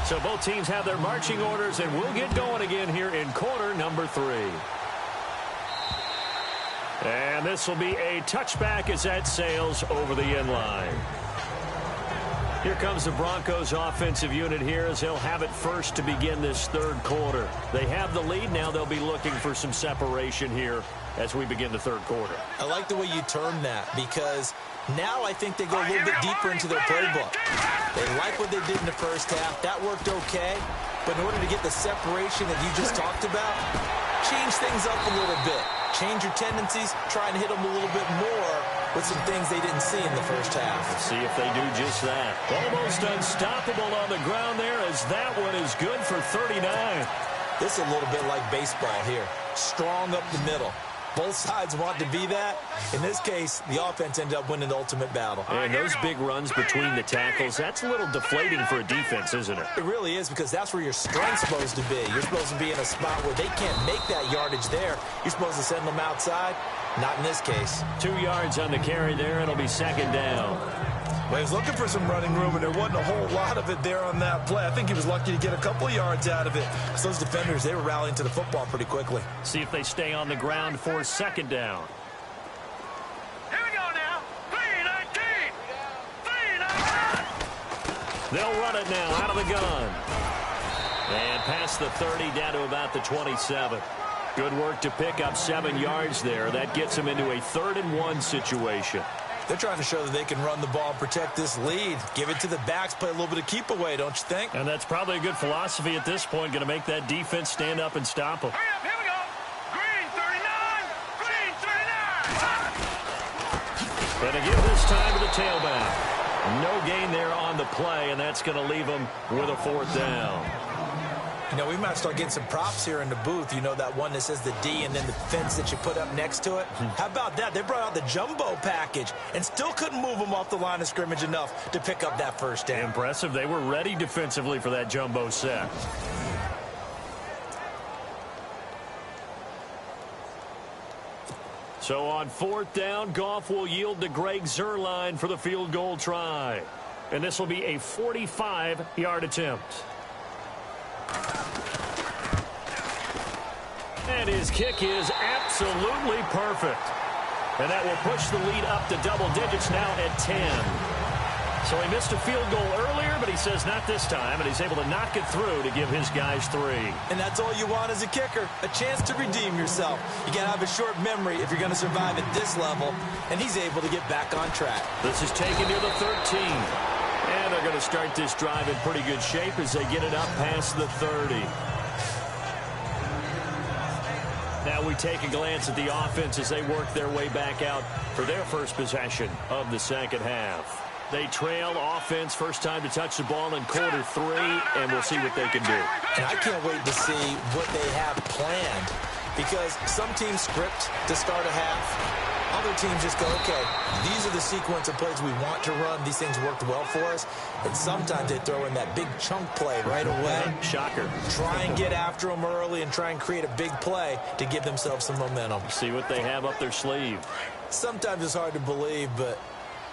So both teams have their marching orders, and we'll get going again here in quarter number 3. And this will be a touchback as that sails over the end line. Here comes the Broncos offensive unit here as they'll have it first to begin this third quarter. They have the lead. Now they'll be looking for some separation here as we begin the third quarter. I like the way you term that because now I think they go a little bit deeper into their playbook. They like what they did in the first half. That worked okay. But in order to get the separation that you just talked about, change things up a little bit. Change your tendencies. Try and hit them a little bit more with some things they didn't see in the first half. Let's see if they do just that. Almost unstoppable on the ground there as that one is good for 39. This is a little bit like baseball here. Strong up the middle. Both sides want to be that. In this case, the offense ended up winning the ultimate battle. And those big runs between the tackles, that's a little deflating for a defense, isn't it? It really is because that's where your strength's supposed to be. You're supposed to be in a spot where they can't make that yardage there. You're supposed to send them outside. Not in this case. 2 yards on the carry there. It'll be second down. Well, he was looking for some running room, and there wasn't a whole lot of it there on that play. I think he was lucky to get a couple yards out of it. Because those defenders, they were rallying to the football pretty quickly. See if they stay on the ground for second down. Here we go now. 3-19. 3-19. They'll run it now out of the gun. And past the 30 down to about the 27. Good work to pick up 7 yards there. That gets them into a 3rd-and-1 situation. They're trying to show that they can run the ball and protect this lead. Give it to the backs, play a little bit of keep away, don't you think? And that's probably a good philosophy at this point. Going to make that defense stand up and stop them. Hurry up, here we go. Green 39. Green 39. And to give this time to the tailback. No gain there on the play, and that's going to leave them with a 4th down. You know, we might start getting some props here in the booth. You know, that one that says the D and then the fence that you put up next to it? How about that? They brought out the jumbo package and still couldn't move them off the line of scrimmage enough to pick up that first down. Impressive. They were ready defensively for that jumbo set. So on 4th down, Goff will yield to Greg Zuerlein for the field goal try. And this will be a 45-yard attempt. And his kick is absolutely perfect. And that will push the lead up to double digits now at 10. So he missed a field goal earlier, but he says not this time, and he's able to knock it through to give his guys 3. And that's all you want as a kicker, a chance to redeem yourself. You got to have a short memory if you're going to survive at this level, and he's able to get back on track. This is taken to the 13. And they're going to start this drive in pretty good shape as they get it up past the 30. Now we take a glance at the offense as they work their way back out for their first possession of the second half. They trail offense, first time to touch the ball in quarter 3, and we'll see what they can do. And I can't wait to see what they have planned, because some teams script to start a half, Other teams just go, okay, these are the sequence of plays we want to run. These things worked well for us. And sometimes they throw in that big chunk play right away. Shocker. Try and get after them early and try and create a big play to give themselves some momentum. See what they have up their sleeve. Sometimes it's hard to believe, but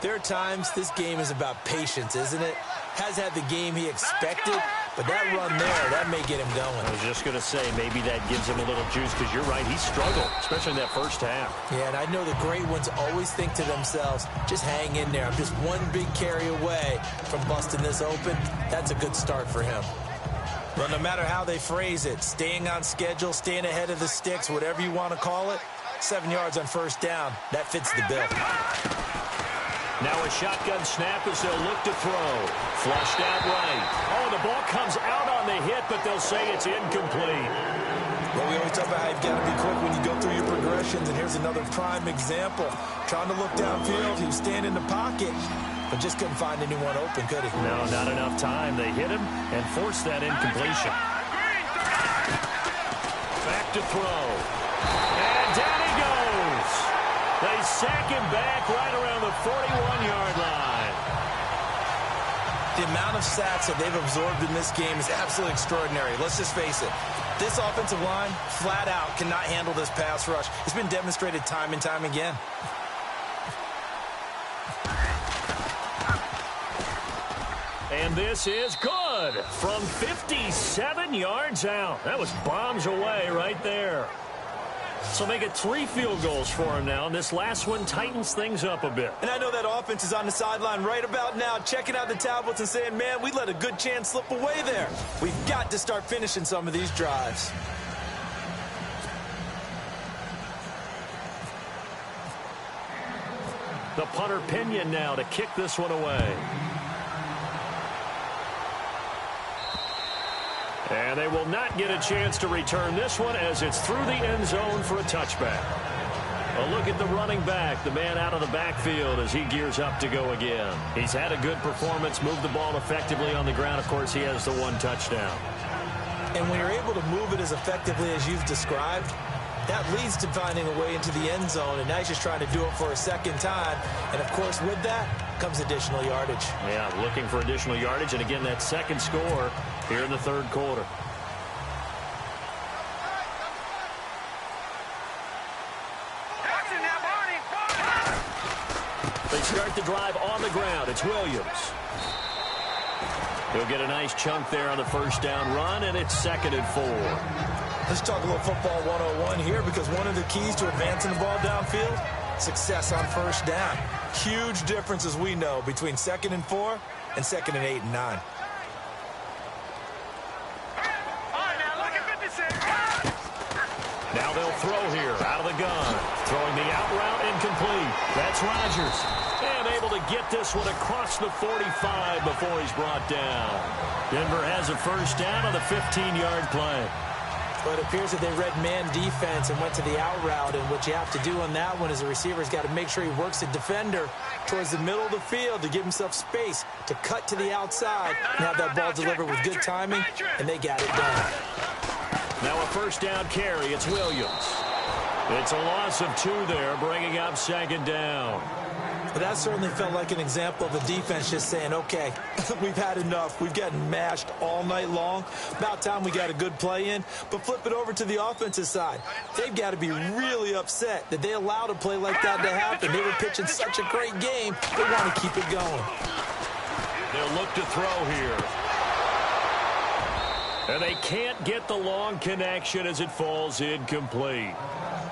there are times this game is about patience, isn't it? Has had the game he expected, but that run there, that may get him going. I was just going to say, maybe that gives him a little juice, because you're right, he struggled, especially in that first half. Yeah, and I know the great ones always think to themselves, just hang in there. I'm just one big carry away from busting this open. That's a good start for him. Well, no matter how they phrase it, staying on schedule, staying ahead of the sticks, whatever you want to call it, 7 yards on first down, that fits the bill. Now a shotgun snap as they'll look to throw. Flushed out right. Oh, the ball comes out on the hit, but they'll say it's incomplete. Well, we always talk about how you've got to be quick when you go through your progressions, and here's another prime example. Trying to look downfield, he was standing in the pocket, but just couldn't find anyone open, could he? No, not enough time. They hit him and forced that incompletion. Back to throw. And down he goes. They sack him back right around the 41-yard line. The amount of sacks that they've absorbed in this game is absolutely extraordinary. Let's just face it. This offensive line, flat out, cannot handle this pass rush. It's been demonstrated time and time again. And this is good from 57 yards out. That was bombs away right there. So make it 3 field goals for him now, and this last one tightens things up a bit. And I know that offense is on the sideline right about now, checking out the tablets and saying, man, we let a good chance slip away there. We've got to start finishing some of these drives. The punter Pinion now to kick this one away. And they will not get a chance to return this one as it's through the end zone for a touchback. A look at the running back, the man out of the backfield as he gears up to go again. He's had a good performance, moved the ball effectively on the ground. Of course, he has the 1 touchdown. And when you're able to move it as effectively as you've described, that leads to finding a way into the end zone, and now he's just trying to do it for a second time. And, of course, with that comes additional yardage. Yeah, looking for additional yardage, and again, that second score here in the third quarter. They start the drive on the ground. It's Williams. He'll get a nice chunk there on the first down run, and it's 2nd and 4. Let's talk a little football 101 here, because one of the keys to advancing the ball downfield, success on first down. Huge difference, as we know, between 2nd and 4 and 2nd and 8 and 9. Now they'll throw here out of the gun. Throwing the out route incomplete. That's Rodgers. And able to get this one across the 45 before he's brought down. Denver has a first down on the 15-yard play. But it appears that they read man defense and went to the out route. And what you have to do on that one is the receiver's got to make sure he works the defender towards the middle of the field to give himself space to cut to the outside and have that ball delivered with good timing, and they got it done. Now a first down carry. It's Williams. It's a loss of 2 there, bringing up 2nd down. But that certainly felt like an example of the defense just saying, okay, we've had enough. We've gotten mashed all night long. About time we got a good play in. But flip it over to the offensive side. They've got to be really upset that they allowed a play like that to happen. They were pitching such a great game. They want to keep it going. They'll look to throw here. And they can't get the long connection as it falls incomplete.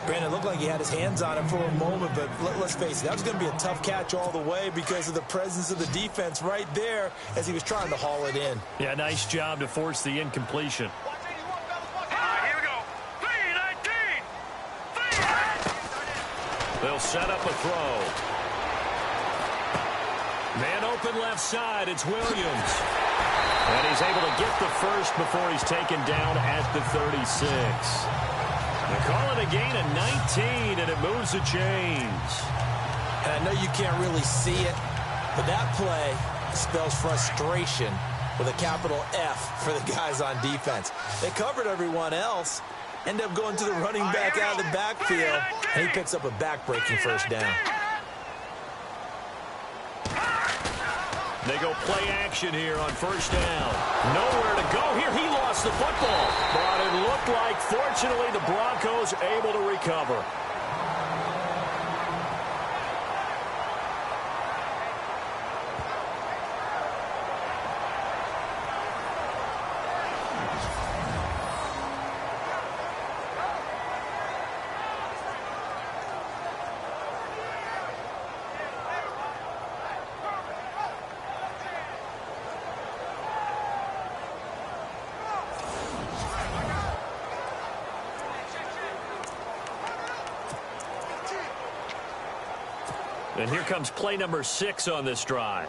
Brandon, it looked like he had his hands on it for a moment, but let's face it, that was going to be a tough catch all the way because of the presence of the defense right there as he was trying to haul it in. Yeah, nice job to force the incompletion. Here we go. 3-19. They'll set up a throw. Man open left side, it's Williams. And he's able to get the first before he's taken down at the 36. They call it a gain of 19, and it moves the chains. And I know you can't really see it, but that play spells frustration with a capital F for the guys on defense. They covered everyone else, end up going to the running back out of the backfield, And he picks up a back-breaking first down. They go play action here on first down. Nowhere to go here. He lost the football. But it looked like, fortunately, the Broncos able to recover. And here comes play number 6 on this drive.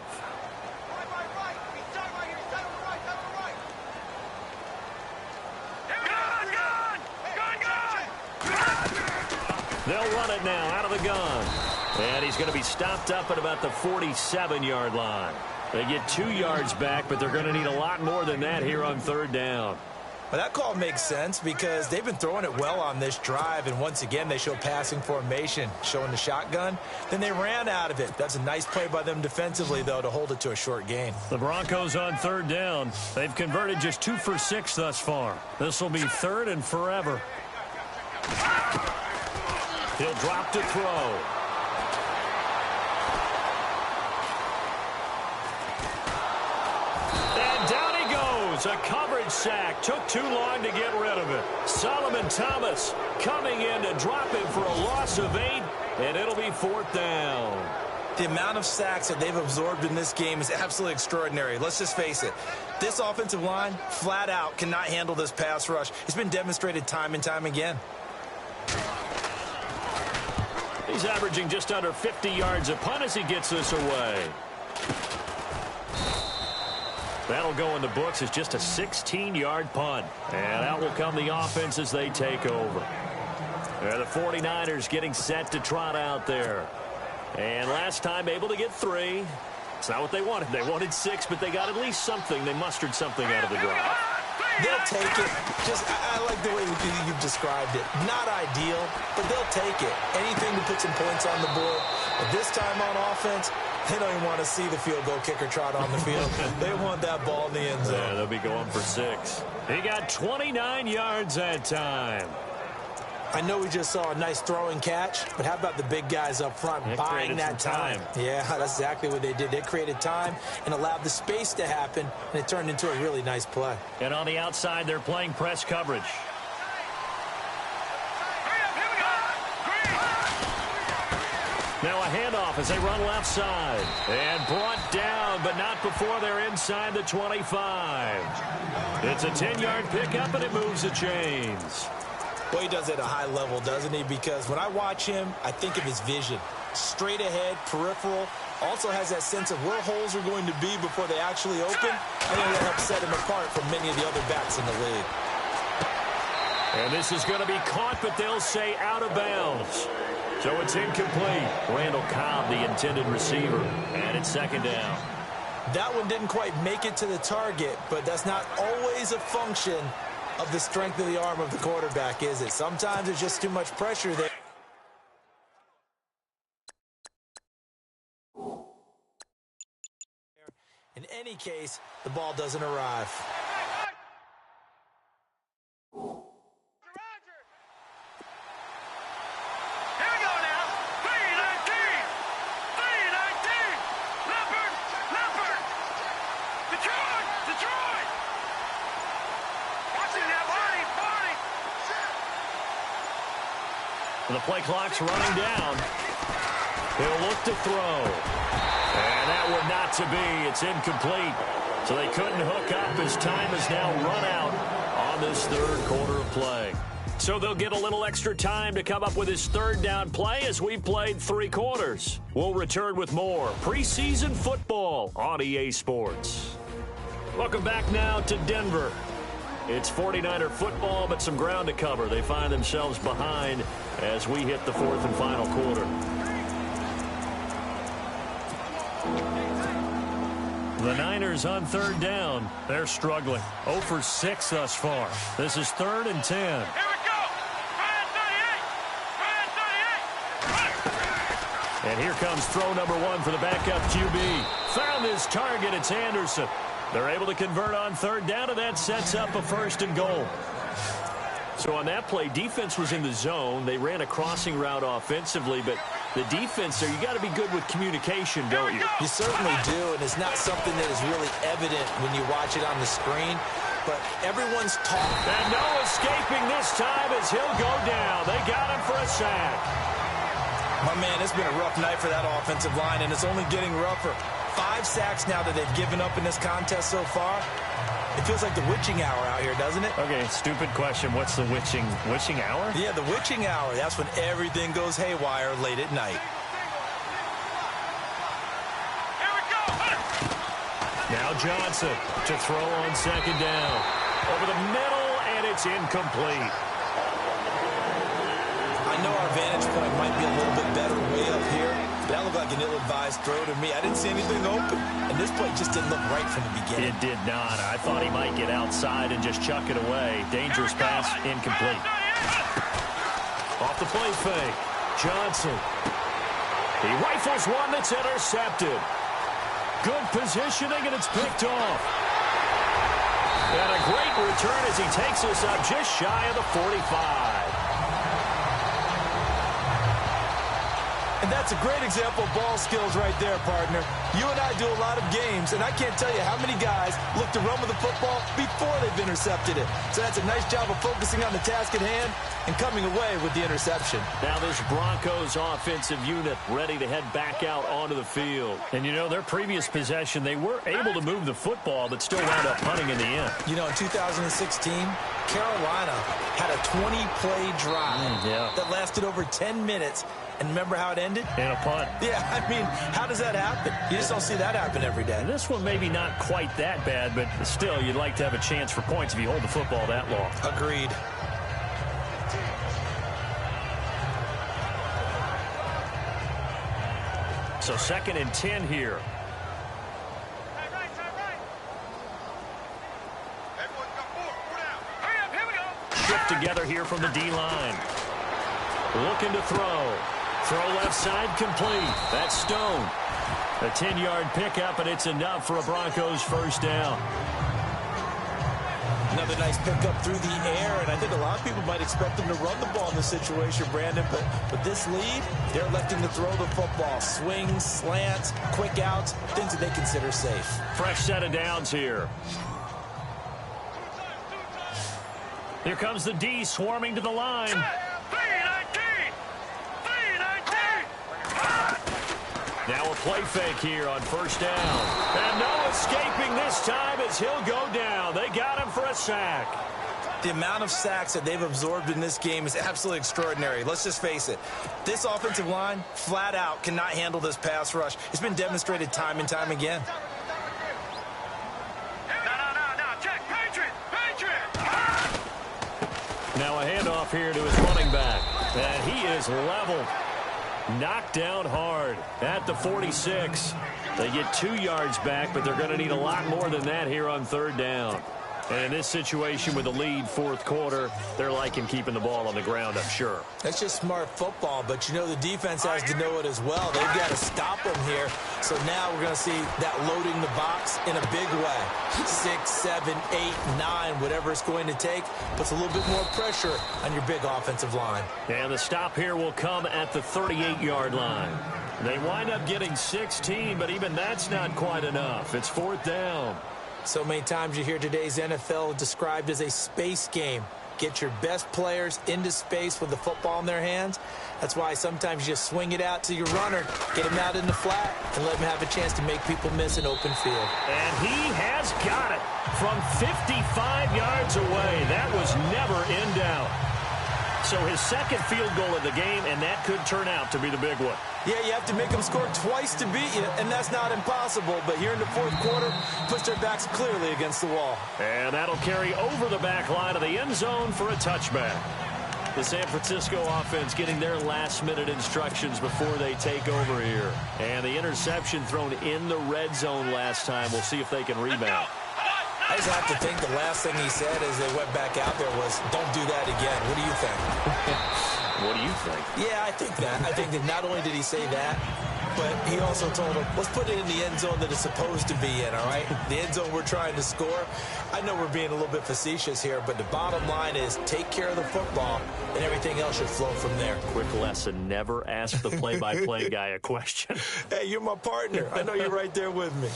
They'll run it now out of the gun. And he's going to be stopped up at about the 47-yard line. They get 2 yards back, but they're going to need a lot more than that here on third down. Well, that call makes sense because they've been throwing it well on this drive, and once again they show passing formation, showing the shotgun. Then they ran out of it. That's a nice play by them defensively, though, to hold it to a short gain. The Broncos on third down. They've converted just 2 for 6 thus far. This will be third and forever. He'll drop to throw. And down he goes. A coverage sack. Took too long to get rid of it. Solomon Thomas coming in to drop him for a loss of 8, and it'll be fourth down. The amount of sacks that they've absorbed in this game is absolutely extraordinary. Let's just face it. This offensive line, flat out, cannot handle this pass rush. It's been demonstrated time and time again. He's averaging just under 50 yards a punt as he gets this away. That'll go in the books as just a 16-yard punt. And out will come the offense as they take over. The 49ers getting set to trot out there. And last time able to get 3. It's not what they wanted. They wanted 6, but they got at least something. They mustered something out of the drive. They'll take it. I like the way you've described it. Not ideal, but they'll take it. Anything to put some points on the board. But this time on offense, they don't even want to see the field goal kicker trot on the field. They want that ball in the end zone. Yeah, they'll be going for 6. He got 29 yards that time. I know we just saw a nice throwing catch, but how about the big guys up front buying that time? Yeah, that's exactly what they did. They created time and allowed the space to happen, and it turned into a really nice play. And on the outside, they're playing press coverage. Now a handoff as they run left side. And brought down, but not before they're inside the 25. It's a 10-yard pickup, and it moves the chains. Well, he does it at a high level, doesn't he? Because when I watch him, I think of his vision. Straight ahead, peripheral. Also has that sense of where holes are going to be before they actually open. I think that helps set him apart from many of the other backs in the league. And this is going to be caught, but they'll say out of bounds. So it's incomplete. Randall Cobb, the intended receiver. And it's second down. That one didn't quite make it to the target, but that's not always a function of the strength of the arm of the quarterback, is it? Sometimes there's just too much pressure there. In any case, the ball doesn't arrive. The play clock's running down. He'll look to throw. And that one not to be. It's incomplete. So they couldn't hook up as time has now run out on this third quarter of play. So they'll get a little extra time to come up with his third down play as we played 3 quarters. We'll return with more preseason football on EA Sports. Welcome back now to Denver. It's 49er football, but some ground to cover. They find themselves behind as we hit the 4th and final quarter. The Niners on third down. They're struggling. 0 for 6 thus far. This is 3rd and 10. Here we go. 38. And here comes throw number 1 for the backup QB. Found his target. It's Anderson. They're able to convert on 3rd down, and that sets up a 1st and goal. So on that play, defense was in the zone. They ran a crossing route offensively, but the defense there, you got to be good with communication, don't you? You certainly do, and it's not something that is really evident when you watch it on the screen, but everyone's talking. And no escaping this time as he'll go down. They got him for a sack. My man, it's been a rough night for that offensive line, and it's only getting rougher. 5 sacks now that they've given up in this contest so far. It feels like the witching hour out here, doesn't it? Okay, stupid question. What's the witching hour? Yeah, the witching hour. That's when everything goes haywire late at night. Here we go. Now Johnson to throw on 2nd down. Over the middle, and it's incomplete. I know our vantage point might be a little bit better way up here, but that looked like an ill-advised throw to me. I didn't see anything open, and this play just didn't look right from the beginning. It did not. I thought he might get outside and just chuck it away. Dangerous pass, incomplete. Off the play fake, Johnson. He rifles one that's intercepted. Good positioning, and it's picked off. And a great return as he takes us up just shy of the 45. And that's a great example of ball skills right there, partner. You and I do a lot of games, and I can't tell you how many guys look to run with the football before they've intercepted it. So that's a nice job of focusing on the task at hand and coming away with the interception. Now this Broncos offensive unit ready to head back out onto the field. And, you know, their previous possession, they were able to move the football, but still wound up punting in the end. You know, in 2016, Carolina had a 20-play drive that lasted over 10 minutes. And remember how it ended? In a punt. Yeah, I mean, how does that happen? You just don't see that happen every day. And this one maybe not quite that bad, but still, you'd like to have a chance for points if you hold the football that long. Agreed. So 2nd and 10 here. Shift together here from the D-line. Looking to throw. Throw left side complete. That's Stone. A 10-yard pickup, and it's enough for a Broncos 1st down. Another nice pickup through the air, and I think a lot of people might expect them to run the ball in this situation, Brandon, but with this lead, they're electing to throw the football. Swings, slants, quick outs, things that they consider safe. Fresh set of downs here. Here comes the D swarming to the line. Now a play fake here on 1st down. And no escaping this time as he'll go down. They got him for a sack. The amount of sacks that they've absorbed in this game is absolutely extraordinary. Let's just face it. This offensive line, flat out, cannot handle this pass rush. It's been demonstrated time and time again. No, check. Patriot. Now a handoff here to his running back. And he is leveled. Knocked down hard at the 46. They get 2 yards back, but they're going to need a lot more than that here on 3rd down. And in this situation with the lead 4th quarter, they're liking keeping the ball on the ground, I'm sure. That's just smart football, but you know the defense has to know it as well. They've got to stop them here. So now we're going to see that loading the box in a big way. 6, 7, 8, 9, whatever it's going to take, puts a little bit more pressure on your big offensive line. And the stop here will come at the 38-yard line. They wind up getting 16, but even that's not quite enough. It's 4th down. So many times you hear today's NFL described as a space game. Get your best players into space with the football in their hands. That's why sometimes you just swing it out to your runner, get him out in the flat, and let him have a chance to make people miss an open field. And he has got it from 55 yards away. That was never in doubt. So his 2nd field goal of the game, and that could turn out to be the big one. Yeah, you have to make them score twice to beat you, and that's not impossible. But here in the 4th quarter, push their backs clearly against the wall. And that'll carry over the back line of the end zone for a touchback. The San Francisco offense getting their last-minute instructions before they take over here. And the interception thrown in the red zone last time. We'll see if they can rebound. I just have to think the last thing he said as they went back out there was, don't do that again. What do you think? What do you think? Yeah, I think that. I think that not only did he say that, but he also told him, let's put it in the end zone that it's supposed to be in, all right? The end zone we're trying to score. I know we're being a little bit facetious here, but the bottom line is take care of the football, and everything else should flow from there. Quick lesson, never ask the play-by-play guy a question. Hey, you're my partner. I know you're right there with me.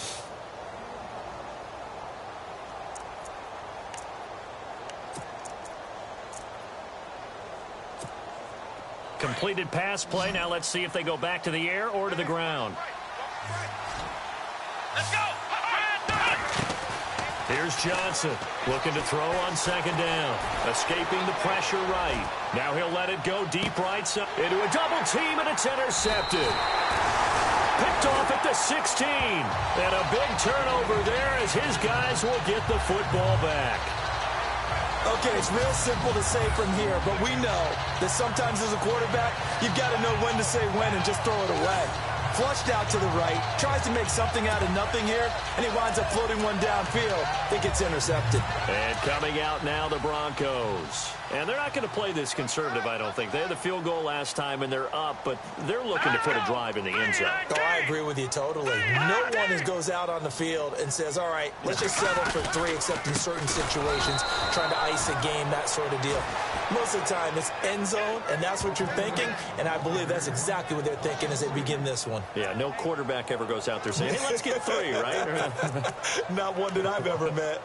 Completed pass play. Now let's see if they go back to the air or to the ground. Let's go. Here's Johnson looking to throw on second down. Escaping the pressure right. Now he'll let it go deep right side into a double team, and it's intercepted. Picked off at the 16. And a big turnover there as his guys will get the football back. Okay, it's real simple to say from here, but we know that sometimes as a quarterback, you've got to know when to say when and just throw it away. Flushed out to the right, tries to make something out of nothing here, and he winds up floating one downfield that gets intercepted. And coming out now, the Broncos. And they're not going to play this conservative, I don't think. They had the field goal last time, and they're up, but they're looking to put a drive in the end zone. Oh, I agree with you totally. No one goes out on the field and says, all right, let's just settle for 3, except in certain situations, trying to ice a game, that sort of deal. Most of the time, it's end zone, and that's what you're thinking, and I believe that's exactly what they're thinking as they begin this one. Yeah, no quarterback ever goes out there saying, hey, let's get 3, right? Not one that I've ever met.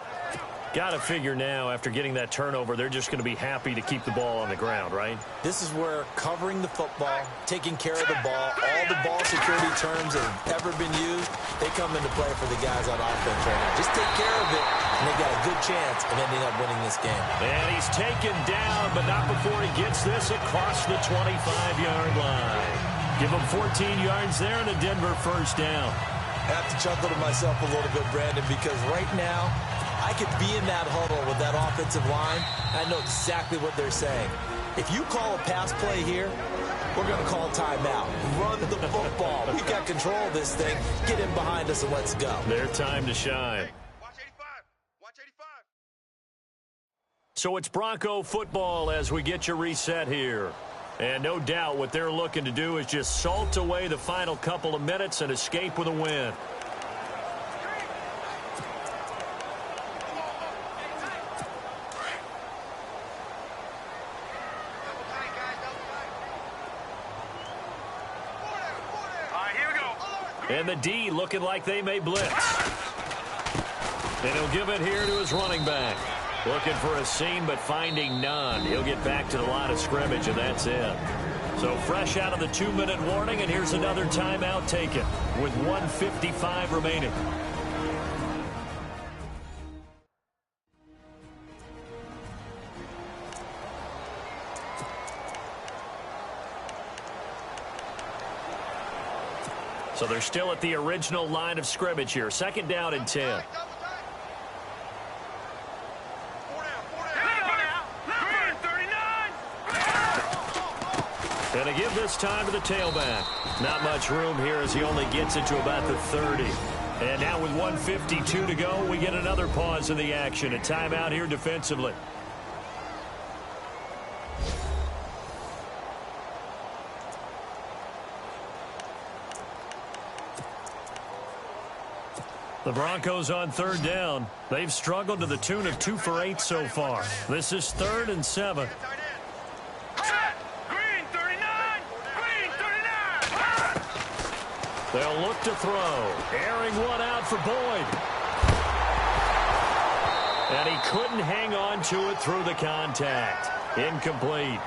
Got to figure now, after getting that turnover, they're just going to be happy to keep the ball on the ground, right? This is where covering the football, taking care of the ball, all the ball security terms that have ever been used, they come into play for the guys on offense right now. Just take care of it, and they've got a good chance of ending up winning this game. And he's taken down, but not before he gets this across the 25-yard line. Give him 14 yards there and a Denver first down. I have to chuckle to myself a little bit, Brandon, because right now, I could be in that huddle with that offensive line. I know exactly what they're saying. If you call a pass play here, we're going to call timeout. Run the football. We've got control of this thing. Get in behind us and let's go. Their time to shine. Watch 85. Watch 85. So it's Bronco football as we get you reset here. And no doubt what they're looking to do is just salt away the final couple of minutes and escape with a win. And the D looking like they may blitz. And he'll give it here to his running back. Looking for a seam, but finding none. He'll get back to the line of scrimmage, and that's it. So fresh out of the 2-minute warning, and here's another timeout taken with 1:55 remaining. So they're still at the original line of scrimmage here. 2nd down and 10. And to give this time to the tailback. Not much room here as he only gets it to about the 30. And now with 1:52 to go, we get another pause in the action. A timeout here defensively. The Broncos on 3rd down. They've struggled to the tune of 2 for 8 so far. This is 3rd and 7. Green 39. Green 39. They'll look to throw. Airing one out for Boyd. And he couldn't hang on to it through the contact. Incomplete.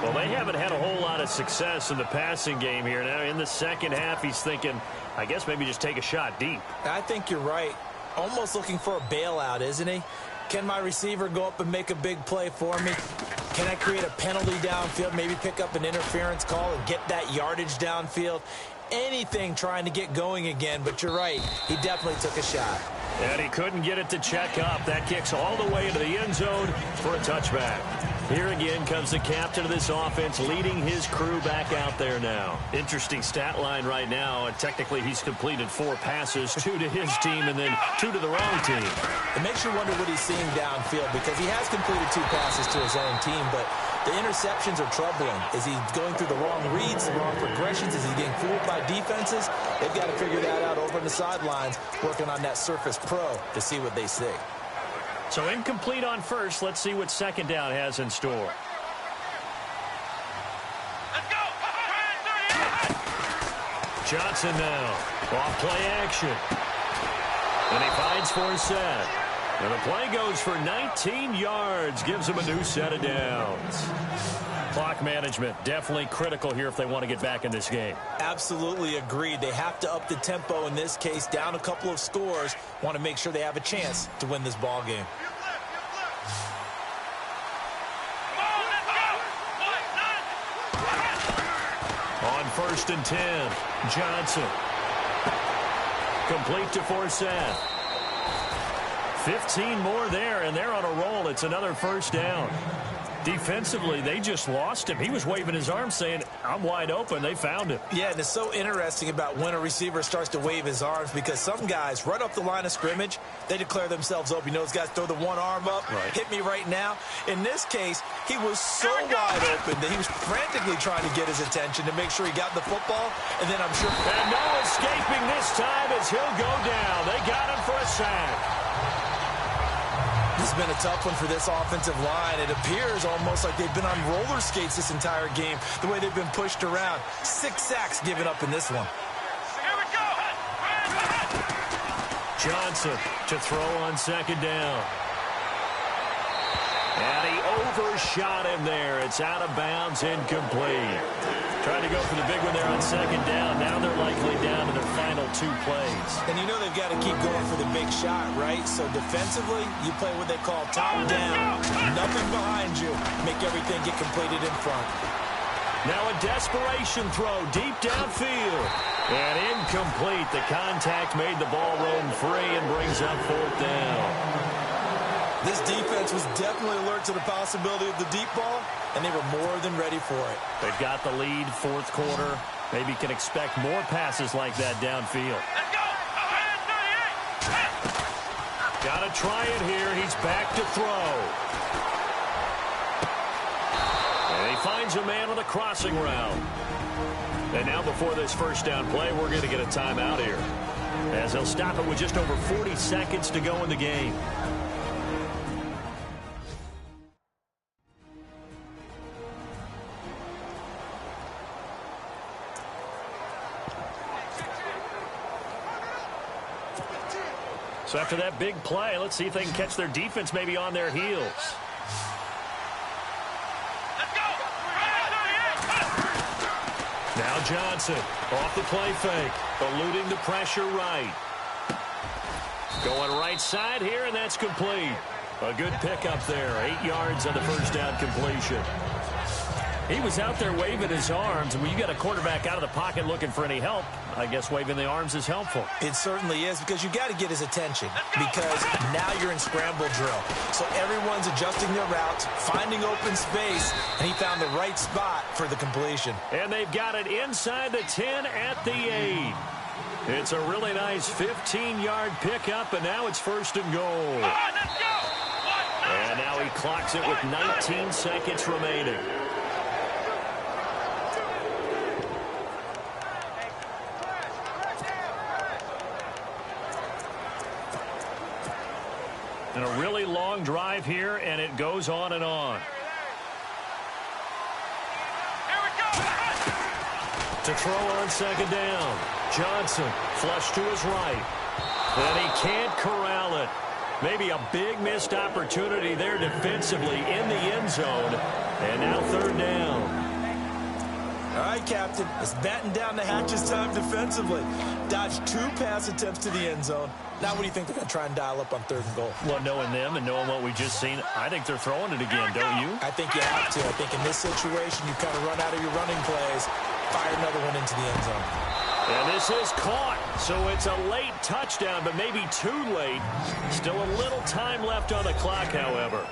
Well, they haven't had a whole lot of success in the passing game here. Now, in the second half, he's thinking, I guess maybe just take a shot deep. I think you're right. Almost looking for a bailout, isn't he? Can my receiver go up and make a big play for me? Can I create a penalty downfield, maybe pick up an interference call and get that yardage downfield? Anything trying to get going again, but you're right. He definitely took a shot. And he couldn't get it to check up. That kicks all the way into the end zone for a touchback. Here again comes the captain of this offense, leading his crew back out there now. Interesting stat line right now. Technically, he's completed 4 passes, 2 to his team and then 2 to the wrong team. It makes you wonder what he's seeing downfield because he has completed 2 passes to his own team, but The interceptions are troubling. Is he going through the wrong reads, the wrong progressions? Is he getting fooled by defenses? They've got to figure that out over on the sidelines, working on that Surface Pro to see what they see. So incomplete on first. Let's see what second down has in store. Let's go. Johnson now. Off play action. And he finds Forsett. And the play goes for 19 yards. Gives him a new set of downs. Clock management definitely critical here if they want to get back in this game. Absolutely agreed. They have to up the tempo in this case, down a couple of scores. Want to make sure they have a chance to win this ball game. On 1st and 10, Johnson. Complete to Forsett. 15 more there, and they're on a roll. It's another first down. Defensively, they just lost him. He was waving his arms saying, I'm wide open. They found him. Yeah, and it's so interesting about when a receiver starts to wave his arms because some guys, right up the line of scrimmage, they declare themselves open. You know, those guys throw the one arm up, hit me right now. In this case, he was so wide open that he was frantically trying to get his attention to make sure he got the football, and then I'm sure... And no escaping this time as he'll go down. They got him for a sack. This has been a tough one for this offensive line. It appears almost like they've been on roller skates this entire game, the way they've been pushed around. 6 sacks given up in this one. Here we go. Johnson to throw on second down. And he overshot him there. It's out of bounds, incomplete. Trying to go for the big one there on second down. Now they're likely down to their final 2 plays. And you know they've got to keep going for the big shot, right? So defensively, you play what they call top down. Nothing behind you. Make everything get completed in front. Now a desperation throw deep downfield. And incomplete. The contact made the ball roam free and brings up 4th down. This defense was definitely alert to the possibility of the deep ball, and they were more than ready for it. They've got the lead, 4th quarter. Maybe can expect more passes like that downfield. Let's go. Got to try it here. He's back to throw. And he finds a man on the crossing route. And now before this first down play, we're going to get a timeout here, as they'll stop it with just over 40 seconds to go in the game. So after that big play, let's see if they can catch their defense maybe on their heels. Let's go. Now Johnson off the play fake, eluding the pressure right. Going right side here, and that's complete. A good pickup there, 8 yards on the first down completion. He was out there waving his arms, and when you got a quarterback out of the pocket looking for any help, I guess waving the arms is helpful. It certainly is, because you got to get his attention, because now you're in scramble drill. So everyone's adjusting their routes, finding open space, and he found the right spot for the completion. And they've got it inside the 10 at the 8. It's a really nice 15-yard pickup, and now it's 1st and goal. Let's go. And now he clocks it with 19 seconds remaining. And a really long drive here, and it goes on and on. Here we go. To throw on second down. Johnson, flush to his right. And he can't corral it. Maybe a big missed opportunity there defensively in the end zone. And now 3rd down. All right, Captain, it's batten down the hatches time defensively. Dodged 2 pass attempts to the end zone. Now what do you think they're going to try and dial up on 3rd and goal? Well, knowing them and knowing what we just seen, I think they're throwing it again, don't you? I think you have to. I think in this situation, you kind of run out of your running plays, fire another one into the end zone. And this is caught, so it's a late touchdown, but maybe too late. Still a little time left on the clock, however.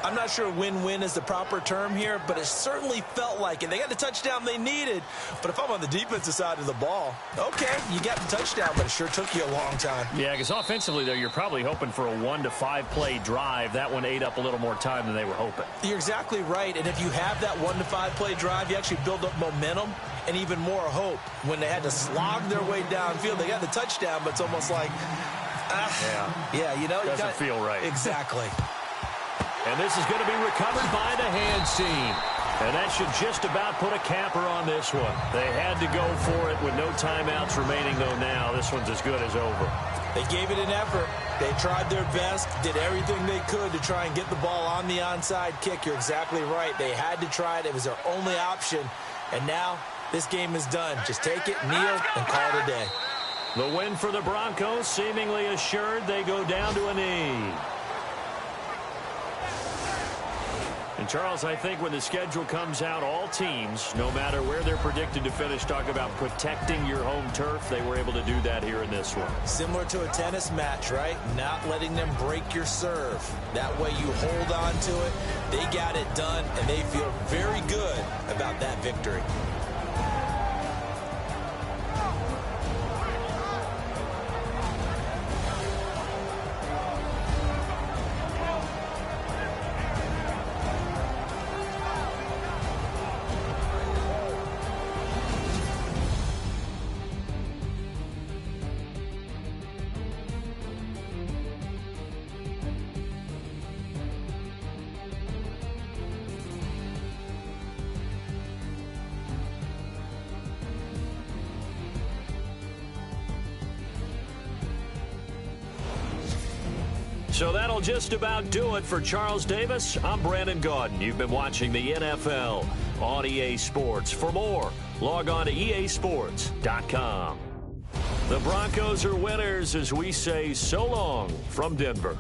I'm not sure win-win is the proper term here, but it certainly felt like it. They got the touchdown they needed, but if I'm on the defensive side of the ball, okay, you got the touchdown, but it sure took you a long time. Yeah, because offensively, though, you're probably hoping for a 1 to 5 play drive. That one ate up a little more time than they were hoping. You're exactly right, and if you have that 1 to 5 play drive, you actually build up momentum and even more hope. When they had to slog their way downfield, they got the touchdown, but it's almost like, yeah, you know. Doesn't feel right. Exactly. And this is going to be recovered by the hands team. And that should just about put a capper on this one. They had to go for it with no timeouts remaining, though, now. This one's as good as over. They gave it an effort. They tried their best, did everything they could to try and get the ball on the onside kick. You're exactly right. They had to try it. It was their only option. And now this game is done. Just take it, kneel, and call it a day. The win for the Broncos seemingly assured. They go down to a knee. And, Charles, I think when the schedule comes out, all teams, no matter where they're predicted to finish, talk about protecting your home turf. They were able to do that here in this one. Similar to a tennis match, right? Not letting them break your serve. That way you hold on to it. They got it done, and they feel very good about that victory. So that'll just about do it for Charles Davis. I'm Brandon Gaudin. You've been watching the NFL on EA Sports. For more, log on to easports.com. The Broncos are winners as we say so long from Denver.